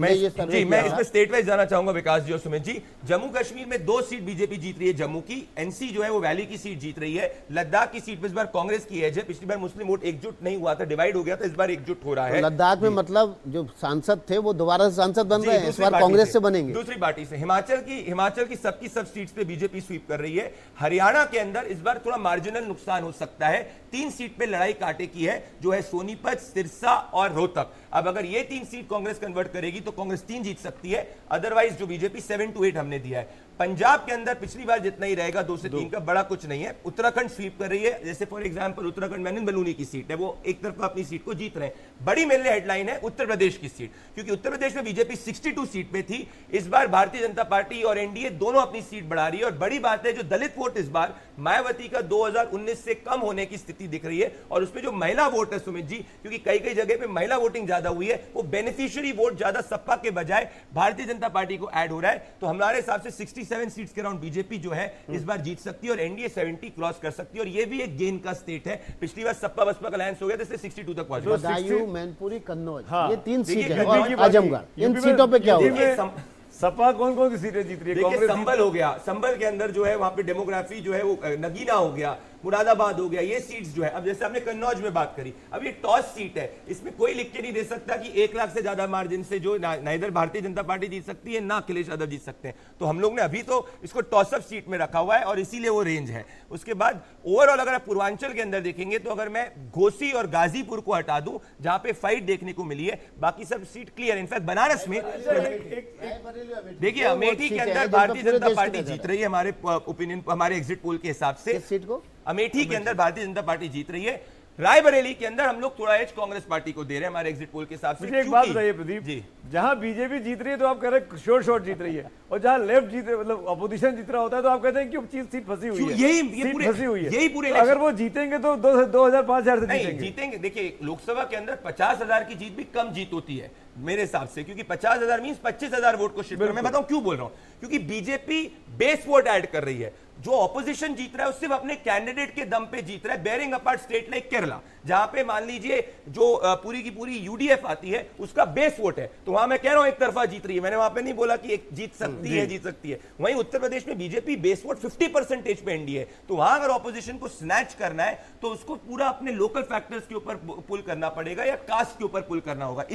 मैं इसमें स्टेट वाइज जाना चाहूंगा विकास जी और सुमित जी। जम्मू कश्मीर में 2 सीट बीजेपी जीत रही है जम्मू की, एनसी जो है वो वैली की सीट जीत रही है। लद्दाख की सीट पर इस बार कांग्रेस की एज है, पिछली बार मुस्लिम वोट एकजुट नहीं हुआ था, डिवाइड हो गया था, इस बार एकजुट हो रहा है। लद्दाख में मतलब जो सांसद थे वो दोबारा सांसद बन रहे हैं, इस बार कांग्रेस से बनेंगे, दूसरी पार्टी से। हिमाचल की सबकी सब सीट्स पे बीजेपी स्वीप कर रही है। हरियाणा के अंदर इस बार थोड़ा मार्जिनल नुकसान हो सकता है, 3 सीट पे लड़ाई कांटे की है, जो है सोनीपत, सिरसा और रोहतक। अब अगर ये 3 सीट कांग्रेस कन्वर्ट करेगी तो कांग्रेस 3 जीत सकती है, अदरवाइज जो बीजेपी 7 to 8 हमने दिया है। पंजाब के अंदर पिछली बार जितना ही रहेगा 2 से 3 का, बड़ा कुछ नहीं है। उत्तराखंड स्वीप कर रही है, जैसे फॉर एग्जांपल उत्तराखंड में बलूनी की सीट है, वो एक तरफ अपनी सीट को जीत रहे हैं। बड़ी मेरे लिए हेडलाइन है उत्तर प्रदेश की सीट, क्योंकि उत्तर प्रदेश में बीजेपी 62 सीट पे थी, इस बार भारतीय जनता पार्टी और एनडीए दोनों अपनी सीट बढ़ा रही है। और बड़ी बात है जो दलित वोट इस बार मायावती का 2019 से कम होने की स्थिति दिख रही है, और उसमें जो महिला वोट है सुमित जी, क्योंकि कई जगह पे महिला वोटिंग ज्यादा हुई है, वो बेनिफिशियरी वोट ज्यादा सपा के बजाय भारतीय जनता पार्टी को ऐड हो रहा है। तो हमारे हिसाब से 67 सीट्स के अराउंड बीजेपी जो है इस बार जीत सकती है और एनडीए 70 क्रॉस कर सकती है, और ये भी एक गेन का स्टेट है। पिछली बार सपा बसपा का अलायंस हो गया, इसलिए 62 तक पहुंच गया। बदायूं, मैनपुरी, कन्नौज, ये 3 सीट है और आजमगढ़, इन सीटों पे क्या होगा? सपा कौन कौन सी सीटें जीत रही है? देखिए संभल हो गया, संभल के अंदर जो है वहां पे डेमोग्राफी जो है वो नगीना हो गया, मुरादाबाद हो गया, ये सीट्स जो है। अब जैसे आपने कन्नौज में बात करी, अब ये टॉस सीट है, इसमें कोई लिख के नहीं दे सकता कि 1 लाख से ज्यादा मार्जिन से जो ना इधर भारतीय जनता पार्टी जीत सकती है ना अखिलेश यादव जीत सकते हैं। तो हम लोग ने अभी तो इसको टॉसअप सीट में रखा हुआ है और इसीलिए वो रेंज है। उसके बाद ओवरऑल अगर आप पूर्वांचल के अंदर देखेंगे तो अगर मैं घोसी और गाजीपुर को हटा दूं जहां पे फाइट देखने को मिली है, बाकी सब सीट क्लियर। इनफैक्ट बनारस में देखिए अमेठी के अंदर भारतीय जनता पार्टी जीत रही है, हमारे ओपिनियन, हमारे एग्जिट पोल के हिसाब से। सीट को अमेठी के अंदर भारतीय जनता पार्टी जीत रही है। रायबरेली के अंदर हम लोग थोड़ा एज कांग्रेस पार्टी को दे रहे हैं हमारे एग्जिट पोल के हिसाब से। एक बात बताइए प्रदीप जी, जहां बीजेपी जीत रही है तो आप कह रहे हैं शॉर्ट जीत रही है, और जहां लेफ्ट जीत मतलब अपोजिशन जीत रहा होता है तो आप कहते हैं कि चीज सीट फंसी हुई है, यही पूरे अगर वो जीतेंगे तो 2000-5000 से जीतेंगे। देखिए लोकसभा के अंदर 50,000 की जीत भी कम जीत होती है मेरे हिसाब से, क्योंकि 50,000 मींस 25,000 वोट को शिफ्ट। मैं बताऊं क्यों बोल रहा हूं, क्योंकि बीजेपी बेस वोट ऐड कर रही है। जो ऑपोजिशन जीत रहा है वो सिर्फ अपने कैंडिडेट के दम पे जीत रहा है, barring apart state like Kerala, जहां पे मान लीजिए जो पूरी की पूरी यूडीएफ आती है उसका बेस वोट है, तो वहां मैं कह रहा हूं एक तरफा जीत रही है। मैंने वहां पे नहीं बोला कि एक जीत सकती है। वहीं उत्तर प्रदेश में बीजेपी बेस वोट 50% पे एनडीए, तो वहां अगर ऑपोजिशन को स्नैच करना है तो उसको पूरा अपने लोकल फैक्टर्स के ऊपर पुल करना पड़ेगा या कास्ट के ऊपर पुल करना होगा।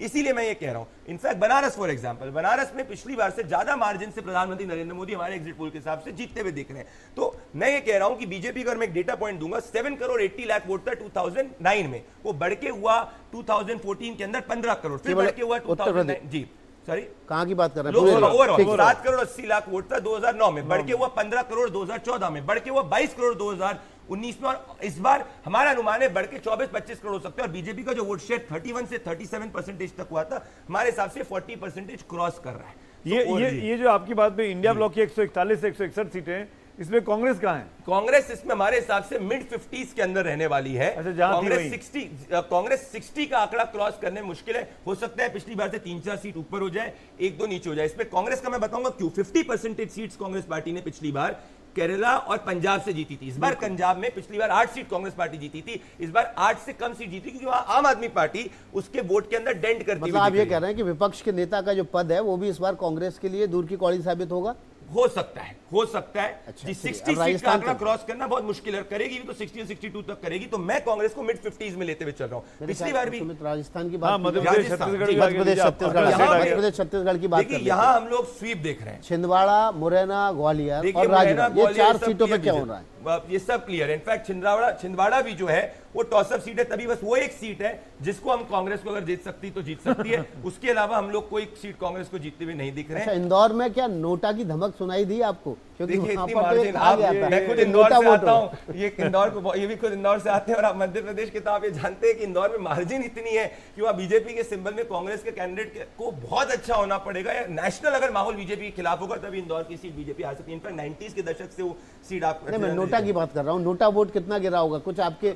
इसीलिए मैं ये कह रहा हूं। In fact Banaras for example, Banaras में पिछली बार से ज्यादा मार्जिन से प्रधानमंत्री नरेंद्र मोदी हमारे एग्जिट पोल के हिसाब से जीतते हुए दिख रहे हैं। तो मैं ये कह रहा हूं कि बीजेपी का मैं एक डेटा पॉइंट दूंगा, 7 करोड़ 80 लाख वोट था 2009 में, वो बढ़ के हुआ 2014 के अंदर 15 करोड़, फिर बढ़ के हुआ 2009 जी सॉरी कहां की बात कर रहे हैं, ओवरऑल 7 करोड़ 80 लाख वोट था 2009 में, बढ़ के हुआ 15 करोड़ 2014 में, बढ़ के हुआ 22 करोड़ 2019 में, और इस बार हमारा अनुमान है बढ़ के 24-25 करोड़ हो सकते हैं। और बीजेपी का जो वोट शेयर 31 से 37% तक हुआ था, हमारे हिसाब से 40% क्रॉस कर रहा है। ये जो आपकी बात में इंडिया ब्लॉक की 141 से 161 सीटें, इसमें कांग्रेस कहां है? कांग्रेस इसमें हमारे हिसाब से मिड 50s के अंदर रहने वाली है। कांग्रेस 60 का आंकड़ा क्रॉस करने मुश्किल है, हो सकता है पिछली बार से 3-4 सीट ऊपर हो जाए, 1-2 नीचे हो जाए। इसमें कांग्रेस का मैं बताऊंगा क्यों। 50% सीट्स कांग्रेस पार्टी ने पिछली बार केरला और पंजाब से जीती थी। इस बार पंजाब में पिछली बार 8 सीट कांग्रेस पार्टी जीती थी, इस बार 8 से कम सीट जीती, क्योंकि वहां आम आदमी पार्टी उसके वोट के अंदर डेंट करती है। मतलब आप ये कह रहे हैं कि विपक्ष के नेता का जो पद है वो भी इस बार कांग्रेस के लिए दूर की कौड़ी साबित होगा? हो सकता है अच्छा, 60 सीट का आंकड़ा क्रॉस करना बहुत मुश्किल है, करेगी भी तो 60 और 62 तक करेगी, तो मैं कांग्रेस को मिड 50s में लेते हुए चल रहा हूं। पिछली बार भी राजस्थान की बात, मध्य प्रदेश छत्तीसगढ़ की बात, यहाँ हम लोग स्वीप देख रहे हैं, छिंदवाड़ा, मुरैना, ग्वालियर और राजगढ़, ये 4 सीटों पे क्या हो रहा है ये सब क्लियर है। इनफैक्ट छिंदवाड़ा भी जो है वो टॉसअप सीट है, तभी बस वो एक सीट है जिसको हम कांग्रेस को अगर जीत सकती तो जीत सकती है, उसके अलावा हम लोग कोई सीट कांग्रेस को जीतते हुए नहीं दिख रहे हैं। इंदौर में क्या नोटा की धमक सुनाई दी आपको? क्योंकि मैं खुद इंदौर से आता हूं, ये भी खुद इंदौर से आते हैं, और आप मध्य प्रदेश के तो आप ये जानते हैं कि इंदौर में मार्जिन इतनी है कि वहां बीजेपी के सिंबल में कांग्रेस के कैंडिडेट को बहुत अच्छा होना पड़ेगा, या नेशनल अगर माहौल बीजेपी के खिलाफ होगा तभी इंदौर की सीट बीजेपी आ सकती है। इनफैक्ट 90s के दशक से वो सीट आप, मैं नोटा की बात कर रहा हूँ, नोटा वोट कितना गिरा होगा कुछ आपके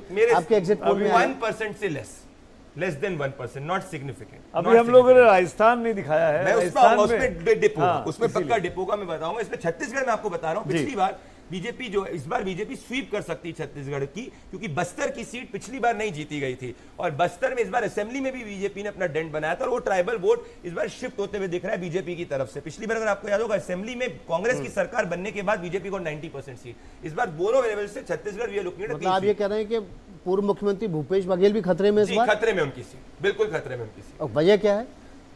एग्जिट पोल में? 1% से लेस देन 1%, नॉट सिग्निफिकेंट। अभी हम लोगों ने राजस्थान नहीं दिखाया है, मैं उसमें डिप होगा, उसमें पक्का डिप होगा, मैं बताऊंगा। इसमें छत्तीसगढ़ में आपको बता रहा हूं, पिछली बार बीजेपी जो इस बार बीजेपी स्वीप कर सकती है छत्तीसगढ़ की, क्योंकि बस्तर की सीट पिछली बार नहीं जीती गई थी, और बस्तर में इस बार असेंबली में भी बीजेपी ने अपना डेंट बनाया था, और वो ट्राइबल वोट इस बार शिफ्ट होते हुए दिख रहा है बीजेपी की तरफ से। पिछली बार अगर आपको याद होगा असेंबली में कांग्रेस की सरकार बनने के बाद बीजेपी को 90% सीट, इस बार दोनों लेवल से Chhattisgarh we are looking at. आप ये कह रहे हैं कि पूर्व मुख्यमंत्री भूपेश बघेल भी खतरे में, इस बार खतरे में उनकी सीट, बिल्कुल खतरे में उनकी सीट। और वजह क्या है?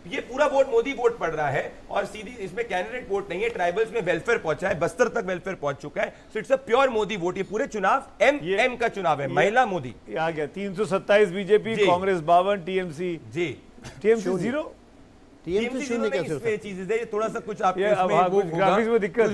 ये पूरा वोट मोदी वोट पड़ रहा है, और सीधी इसमें कैंडिडेट वोट नहीं है, ट्राइबल्स में वेलफेयर पहुंचा है, बस्तर तक वेलफेयर पहुंच चुका है, so it's a pure Modi vote. ये पूरे चुनाव एम का चुनाव है, महिला मोदी। आ गया 327 बीजेपी, कांग्रेस 52, टीएमसी 0, थोड़ा सा कुछ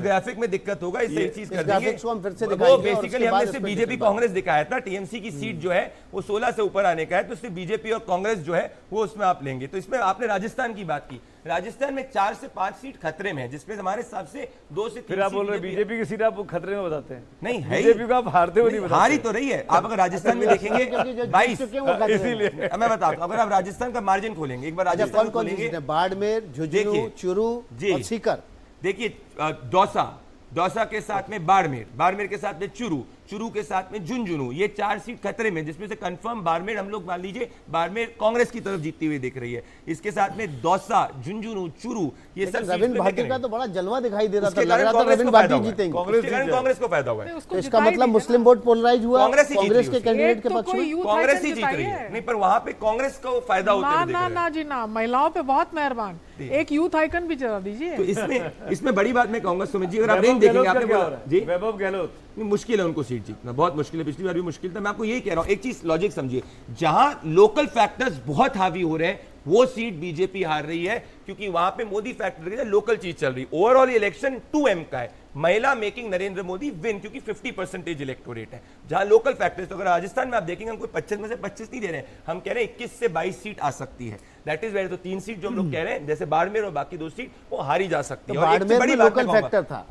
ग्राफिक में दिक्कत होगा, इससे चीज कर देंगे। बेसिकली हमने सिर्फ बीजेपी कांग्रेस दिखाया था, टीएमसी की सीट जो है वो 16 से ऊपर आने का है, तो सिर्फ बीजेपी और कांग्रेस जो है वो उसमें आप लेंगे। तो इसमें आपने राजस्थान की बात की, राजस्थान में 4 से 5 सीट खतरे में है, जिसमें हमारे हिसाब से 2 से 3 फिर आप बोल रहे हैं बीजेपी की सीट आप खतरे में बताते हैं? नहीं है, बीजेपी को आप हारते हुए नहीं बताते। हारी तो रही है, आप अगर राजस्थान में देखेंगे 22, इसीलिए मैं बताता हूं, अगर आप राजस्थान का मार्जिन खोलेंगे एक बार, राजस्थान खोलेंगे, बाड़मेर, झुंझुनू, चूरू और सीकर, देखिए दौसा के साथ में बाड़मेर के साथ में चूरू के साथ में झुंझुनू, ये 4 सीट खतरे में, जिसमें से कंफर्म बाड़मेर हम लोग मान लीजिए बाड़मेर कांग्रेस की तरफ जीतती हुई दिख रही है। इसके साथ में दौसा, झुंझुनू, चूरू, ये सब रविंद्र भाटी का तो बड़ा जलवा दिखाई दे रहा था, लग रहा था रविंद्र भाटी जीतेंगे, कांग्रेस को फायदा हुआ है। तो इसका मतलब मुस्लिम वोट पोलराइज हुआ कांग्रेस के कैंडिडेट के पक्ष में, कांग्रेस ही जीत रही है। नहीं, पर वहां पे कांग्रेस को फायदा होता है। ना जी ना, महिलाओं पे बहुत मेहरबान, एक यूथ आइकन भी चला दीजिए। तो इसमें बड़ी बात मैं कहूंगा सुमित जी, अगर आप रेंज देखेंगे, आपने बोला जी वैभव गहलोत, मुश्किल है उनको सीट जीतना, बहुत मुश्किल है, पिछली बार भी मुश्किल था। मैं आपको यही कह रहा हूं, एक चीज लॉजिक समझिए, जहां लोकल फैक्टर्स बहुत हावी हो रहे हैं वो सीट बीजेपी हार रही है, क्योंकि वहां पे मोदी फैक्टर की लोकल चीज चल रही है। ओवरऑल इलेक्शन 2M का है, महिला मेकिंग नरेंद्र मोदी विन, क्योंकि 50% इलेक्टोरेट है। जहां लोकल फैक्टर्स, तो अगर राजस्थान में आप देखेंगे हम कोई 25 में से 25 नहीं दे रहे हैं, हम कह रहे हैं 21 से 22 सीट आ सकती है। दैट इज वेरी, तो 3 सीट जो हम लोग कह रहे हैं जैसे बाड़मेर और बाकी 2 सीट वो हारी जा सकती है। तो बाड़मेर में लोकल फैक्टर था,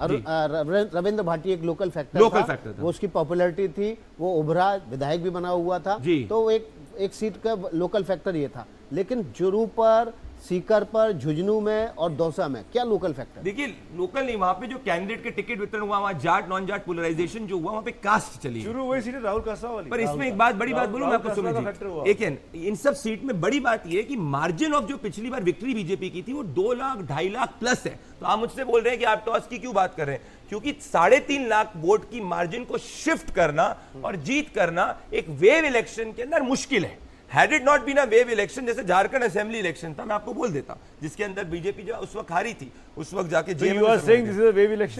रविंद्र भाटी एक लोकल फैक्टर था, वो उसकी पॉपुलैरिटी थी, वो उभरा, विधायक भी बना हुआ था, तो एक सीट का लोकल फैक्टर ये था। लेकिन चुरू पर, सीकर पर, झुंझुनू में और दौसा में क्या लोकल फैक्टर? देखिए लोकल नहीं, वहां पे जो कैंडिडेट के टिकट वितरण हुआ, वहां जाट नॉन जाट पोलराइजेशन जो हुआ, वहां पे कास्ट चली, शुरू वही सीट राहुल कासरा वाली। पर इसमें एक बात, बड़ी बात बोलूं मैं आपको, सुनिए, एक इन सब सीट में बड़ी बात ये है कि मार्जिन ऑफ जो पिछली बार विक्ट्री बीजेपी की थी वो 2 लाख 2.5 लाख प्लस है। तो आप मुझसे बोल रहे हैं कि आप टॉस की क्यों बात कर रहे हैं, क्योंकि 3.5 लाख वोट की मार्जिन को शिफ्ट करना और जीत करना एक वेव इलेक्शन के अंदर मुश्किल है। Had it not been a wave election, जैसे झारखंड असेंबली इलेक्शन था, मैं आपको बोल देता जिसके अंदर बीजेपी जो उस वक्त हारी थी, उस वक्त जाके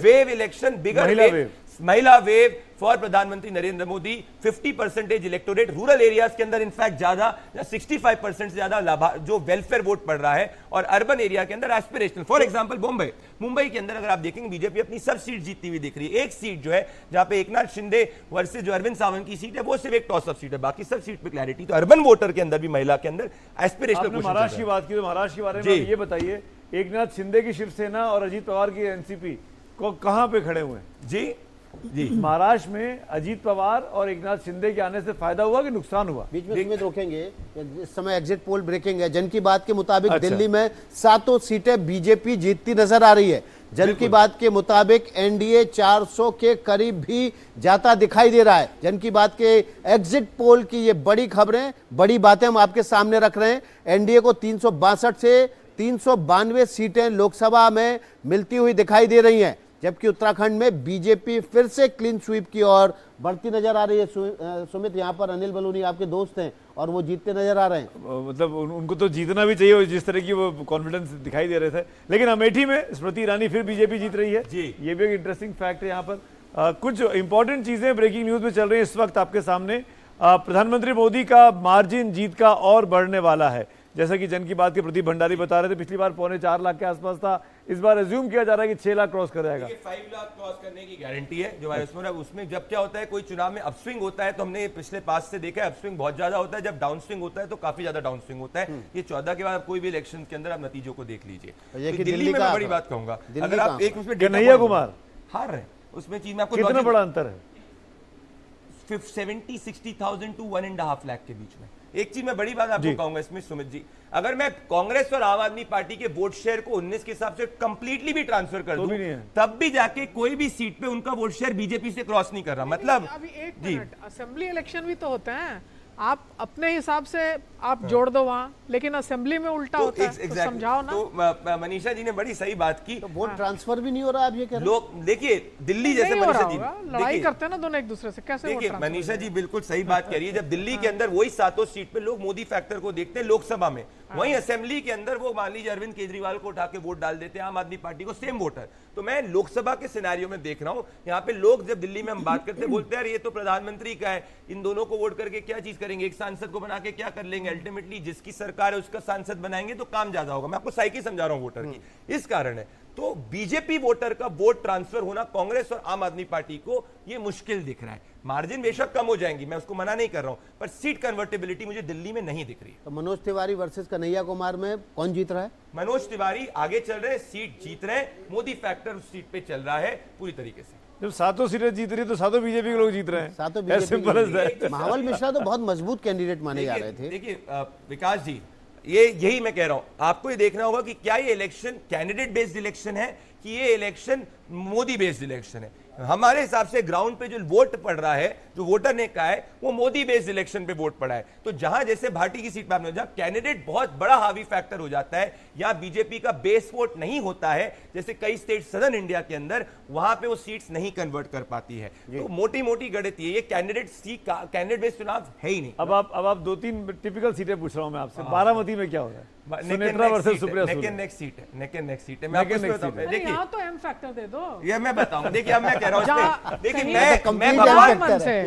वेव इलेक्शन, बिगर वेव, महिला वेव फॉर प्रधानमंत्री Narendra Modi, 50% electorate, rural areas के अंदर इनफैक्ट ज्यादा, 65% से ज्यादा जो वेलफेयर वोट पड़ रहा है, और अर्बन एरिया के अंदर एस्पिरेशनल। फॉर एग्जांपल मुंबई के अंदर अगर आप देखेंगे बीजेपी अपनी सब सीट जीतती हुई दिख रही है। एक सीट जो है जहां पे एकनाथ शिंदे वर्सेस जो अरविंद सावंत की सीट है वो सिर्फ एक टॉस अप सीट है, बाकी सब सीट पे क्लैरिटी। तो अर्बन वोटर के अंदर भी, महिला के अंदर एस्पिरेशनल। महाराष्ट्र की बात की तो महाराष्ट्र के बारे में ये बताइए, एकनाथ शिंदे की शिवसेना और अजीत पवार की एनसीपी को कहां पे खड़े हुए हैं? जी महाराष्ट्र में अजीत पवार और एकनाथ शिंदे के आने से फायदा हुआ कि नुकसान हुआ? बीच में सुमित रोकेंगे, इस समय एग्जिट पोल ब्रेकिंग है। जन की बात के मुताबिक दिल्ली में 7 सीटें बीजेपी जीतती नजर आ रही है। जन की बात के मुताबिक एनडीए 400 के करीब भी जाता दिखाई दे रहा है। जन की बात के एग्जिट पोल की ये बड़ी खबरें, बड़ी बातें हम आपके सामने रख रहे हैं। एनडीए को 362 से 392 सीटें लोकसभा में मिलती हुई दिखाई दे रही हैं, जबकि उत्तराखंड में बीजेपी फिर से क्लीन स्वीप की ओर बढ़ती नजर आ रही है। सुमित, यहाँ पर अनिल बलूनी आपके दोस्त हैं और वो जीतते नजर आ रहे हैं। मतलब उनको तो जीतना भी चाहिए, जिस तरह की वो कॉन्फिडेंस दिखाई दे रहे थे। लेकिन अमेठी में स्मृति ईरानी फिर बीजेपी जीत रही है, ये भी एक इंटरेस्टिंग फैक्ट है। यहाँ पर कुछ इंपॉर्टेंट चीजें ब्रेकिंग न्यूज में चल रही है इस वक्त आपके सामने। प्रधानमंत्री मोदी का मार्जिन जीत का और बढ़ने वाला है, जैसा कि जन की बात के प्रदीप भंडारी बता रहे थे। पिछली बार 4.25 लाख के आसपास था, इस बार अज्यूम किया जा रहा है कि 6 लाख क्रॉस कर जाएगा। 5 लाख क्रॉस करने की गारंटी है जो उसमें जब क्या होता है, कोई चुनाव में अपस्विंग होता है तो हमने पिछले पास से देखा है अपस्विंग बहुत ज्यादा होता है, जब डाउन स्विंग होता है तो काफी ज्यादा डाउन स्विंग होता है। ये 14 के बाद कोई भी इलेक्शन के अंदर आप नतीजों को देख लीजिए। तो दिल्ली में मैं बड़ी बात कहूंगा, अगर आप एक उसमें कन्हैया कुमार हार रहे, उसमें चीज में आपको कितना बड़ा अंतर है, 70-60,000 to 1.5 लाख के बीच में। एक चीज मैं बड़ी बात आपको कहूंगा इसमें सुमित जी, अगर मैं कांग्रेस और आम आदमी पार्टी के वोट शेयर को 19 के हिसाब से कंप्लीटली भी ट्रांसफर कर दूं, तब भी जाके कोई भी सीट पे उनका वोट शेयर बीजेपी से क्रॉस नहीं कर रहा। मतलब अभी एक मिनट, असेंबली इलेक्शन भी तो होते हैं, आप अपने हिसाब से आप जोड़ दो वहां, लेकिन असेंबली में उल्टा होता है, तो समझाओ ना। तो मनीषा जी ने बड़ी सही बात की, तो वोट ट्रांसफर भी नहीं हो रहा, आप ये कह रहे हैं। लोग देखिए दिल्ली जैसे मनीषा जी लड़ाई करते हैं ना दोनों एक दूसरे से, कैसे? देखिए मनीषा जी बिल्कुल सही बात कह रही है। जब दिल्ली के अंदर वही 7 सीट पे लोग मोदी फैक्टर को देखते हैं लोकसभा में, वहीं असेंबली के अंदर वो मान लीजिए अरविंद केजरीवाल को उठा के वोट डाल देते हैं आम आदमी पार्टी को, सेम वोटर। तो मैं लोकसभा के सिनेरियो में देख रहा हूं, यहाँ पे लोग जब दिल्ली में हम बात करते हैं बोलते हैं यार ये तो प्रधानमंत्री का है, इन दोनों को वोट करके क्या चीज करेंगे, एक सांसद को बना के क्या कर लेंगे, अल्टीमेटली जिसकी सरकार है उसका सांसद बनाएंगे तो काम ज्यादा होगा। मैं आपको साइकी समझा रहा हूं वोटर की, इस कारण है। तो बीजेपी वोटर का वोट ट्रांसफर होना कांग्रेस और आम आदमी पार्टी को ये मुश्किल दिख रहा है। मार्जिन बेशक कम हो जाएंगी, मैं उसको मना नहीं कर रहा हूं, पर सीट कन्वर्टेबिलिटी मुझे दिल्ली में नहीं दिख रही है। तो मनोज तिवारी वर्सेस कन्हैया कुमार में कौन जीत रहा है? मनोज तिवारी आगे चल रहे, सीट जीत रहे, मोदी फैक्टर उस सीट पे चल रहा है पूरी तरीके से। जब 7 सीटें जीत रही तो 7 बीजेपी के लोग जीत रहे हैं, 7 बीजेपी। महावल मिश्रा तो बहुत मजबूत कैंडिडेट माने जा रहे थे। देखिए विकास जी, यही मैं कह रहा हूं, आपको ये देखना होगा कि क्या ये इलेक्शन कैंडिडेट बेस्ड इलेक्शन है कि ये इलेक्शन मोदी बेस्ड इलेक्शन है। हमारे हिसाब से ग्राउंड पे जो वोट पड़ रहा है, जो वोटर ने कहा है, वो मोदी बेस्ड इलेक्शन पे वोट पड़ा है। तो जहां जैसे भाटी की सीट पर जहां कैंडिडेट बहुत बड़ा हावी फैक्टर हो जाता है, या बीजेपी का बेस वोट नहीं होता है, जैसे कई स्टेट सदर्न इंडिया के अंदर, वहां पे वो सीट्स नहीं कन्वर्ट कर पाती है। तो मोटी मोटी गणित ये कैंडिडेट बेस्ड चुनाव है ही नहीं। अब आप 2-3 टिपिकल सीटें पूछ रहा हूं मैं आपसे। बारामती में क्या हो रहा है? Sunetra versus Supriya Sule. Neck and neck seat है। मैं आपको बताऊं, देखिए यहाँ तो एम फैक्टर दे दो। ये मैं बताऊं, देखिए अब मैं कह रहा हूं, देखिए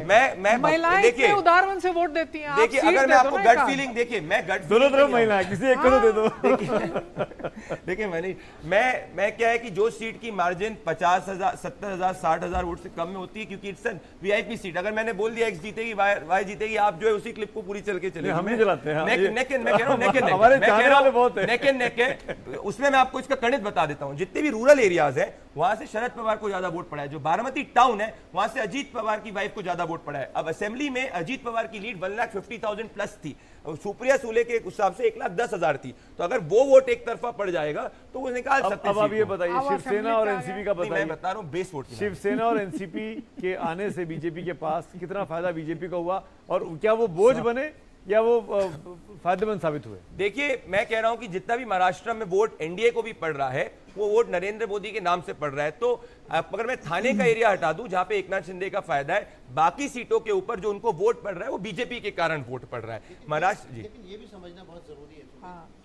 मैं महिलाएं इतने उदार मन से वोट देती हैं। देखिए अगर मैं आपको गट फीलिंग, देखिए मैं गट दोनों तरफ महिला है, किसी एक को तो दे दो। देखिए मैं क्या है कि जो सीट की मार्जिन 50,000, 70,000, 60,000 वोट से कम में होती है, क्योंकि इट्स वीआईपी सीट, अगर मैंने बोल दिया एक्स जीतेगी वाई जीतेगी, आप जो है उसी क्लिप को पूरी चल के चले। हम नहीं चलाते हैं। नेक एंड, मैं कह रहा हूं neck and neck and neck है। उसमें मैं आपको इसका गणित बता देता हूं। जितने भी रूरल एरियाज है वहां से शरद पवार को ज्यादा वोट पड़ा है। जो बारामती टाउन है वहां से अजीत पवार की वाइफ को ज्यादा वोट पड़ा है। अब असेंबली में अजीत पवार की लीड 1,50,000 प्लस थी, सुप्रिया सुले के हिसाब से 1,10,000 थी। तो अगर वो वोट एक तरफा पड़ जाएगा तो वो निकाल सकते हैं। अब आप ये बताइए, शिवसेना और एनसीपी का बताइए। मैं बता रहा हूं बेस वोट। शिवसेना और एनसीपी के आने से बीजेपी के पास कितना फायदा बीजेपी को हुआ, और क्या वो बोझ बने या वो फायदेमंद साबित हुए? देखिए मैं कह रहा हूं कि जितना भी महाराष्ट्र में वोट एनडीए को भी पड़ रहा है, वो वोट नरेंद्र मोदी के नाम से पड़ रहा है। तो अगर मैं थाने का एरिया हटा दूं जहां पे एकनाथ शिंदे का फायदा है, बाकी सीटों के ऊपर जो उनको वोट पड़ रहा है वो बीजेपी के कारण वोट पड़ रहा है महाराष्ट्र जी। लेकिन ये भी समझना बहुत जरूरी है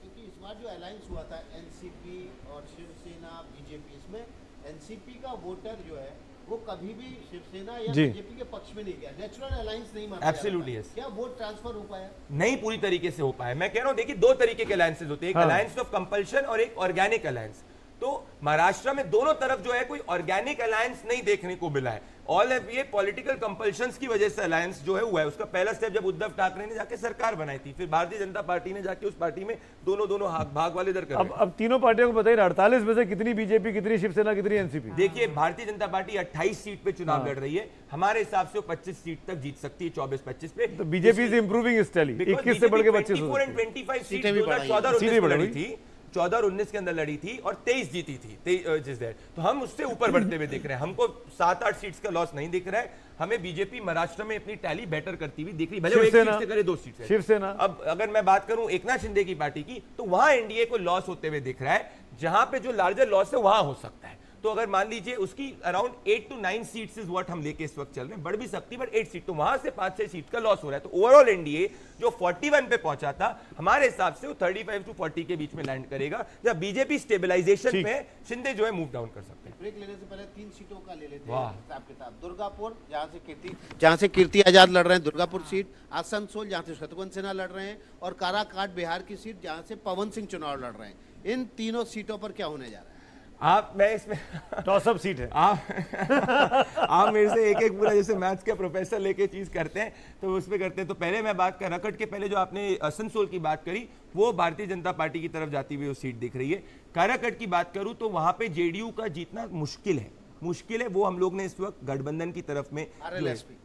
क्योंकि इस बार जो अलायंस हुआ था एनसीपी और शिवसेना बीजेपी, इसमें एनसीपी का वोटर जो है वो कभी भी शिवसेना या बीजेपी के पक्ष में नहीं गया। नेचुरल अलायंस नहीं माना। Absolutely yes. क्या वोट ट्रांसफर हो पाया? नहीं पूरी तरीके से हो पाया। मैं कह रहा हूं देखिए दो तरीके के अलायंसेस होते हैं, एक अलायंस ऑफ कंपल्शन और एक ऑर्गेनिक अलायंस। तो महाराष्ट्र में दोनों तरफ जो है कोई ऑर्गेनिक अलायंस नहीं देखने को मिला है। ऑल ये पॉलिटिकल कंपल्शंस की वजह से अलायंस जो है हुआ है। उसका पहला स्टेप जब उद्धव ठाकरे ने जाके सरकार बनाई थी, फिर भारतीय जनता पार्टी ने जाके उस पार्टी में दोनों भाग वाले दर कर। अब तीनों पार्टियों को बताइए 48 में से कितनी बीजेपी, कितनी शिवसेना, कितनी एनसीपी? देखिए भारतीय जनता पार्टी 28 सीट पे चुनाव लड़ रही है। हमारे हिसाब से वो 25 सीट तक जीत सकती है, 24-25 पे। तो बीजेपी इज इंप्रूविंग इस टैली, 21 से बढ़ के 25 24 और 25 सीट 2014 और 19 थी, 14 और 19 के अंदर लड़ी थी और 23 जीती थी। तो हम उससे ऊपर बढ़ते हुए दिख रहे हैं। हमको 7-8 सीट्स का लॉस नहीं दिख रहा है। हमें बीजेपी महाराष्ट्र में अपनी टैली बेटर करती हुई दिख रही है, भले वो एक सीट से करे 2 सीट से। शिवसेना, अब अगर मैं बात करूं एकनाथ शिंदे की पार्टी की, तो वहां एनडीए को लॉस होते हुए दिख रहा है। जहां पे जो लार्जर लॉस है वहां हो सकता है। तो अगर मान लीजिए उसकी around 8 to 9 seats is what हम लेके इस वक्त चल रहे हैं, बढ़ भी सकती है बट 8 सीट, तो वहां से 5-6 सीट का लॉस हो रहा है। तो ओवरऑल एनडीए जो 41 पे पहुंचा था, हमारे हिसाब से वो 35 to 40 के बीच में लैंड करेगा, जब बीजेपी स्टेबलाइजेशन में शिंदे जो है मूव डाउन कर सकते हैं। ब्रेक लेने से पहले 3 सीटों का ले लेते हैं हिसाब किताब। दुर्गापुर जहां से कीर्ति आजाद लड़ रहे हैं, दुर्गापुर सीट, आसनसोल जहां से शत्रुघ्न सिन्हा लड़ रहे हैं, और काराकाट बिहार की सीट जहां से पवन सिंह चुनाव लड़ रहे हैं। इन तीनों सीटों पर क्या होने जा रहा है? मैं इसमें टॉसअप सीट है। आप मेरे से एक पूरा जैसे मैथ्स के प्रोफेसर लेके चीज करते हैं तो उस पर करते हैं। तो पहले मैं बात कर रकट के पहले जो आपने आसनसोल की बात करी, वो भारतीय जनता पार्टी की तरफ जाती हुई वो सीट दिख रही है। काराकट की बात करूं तो वहां पे जेडीयू का जीतना मुश्किल है। वो हम लोग ने इस वक्त गठबंधन की तरफ में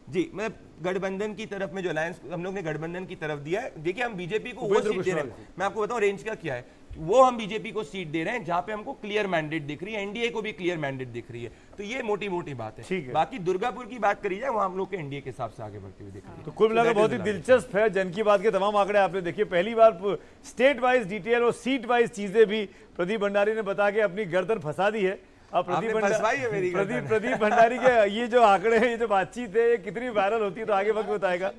जी, मैं गठबंधन की तरफ में जो अलायंस हम लोग ने गठबंधन की तरफ दिया है। देखिए हम बीजेपी को वो सीट दे रहे हैं, मैं आपको बताऊं रेंज का क्या है, वो हम बीजेपी को सीट दे रहे हैं जहां पे हमको क्लियर मैंडेट दिख रही है, एनडीए को भी क्लियर मैंडेट दिख रही है। तो ये मोटी बात है। बाकी दुर्गापुर की बात करी जाए, वहां हम लोग के एनडीए के हिसाब से आगे बढ़ते हुए दिख रही है। तो कुल मिलाकर बहुत ही दिलचस्प है। जन की बात के तमाम आंकड़े आपने देखिए, पहली बार स्टेट वाइज डिटेल और सीट वाइज चीजें भी प्रदीप भंडारी ने बता के अपनी गर्दन फंसा दी है। अब प्रदीप भंडारी के ये जो आंकड़े हैं, ये जो बातचीत है, ये कितनी वायरल होती है तो आगे वक्त बताएगा।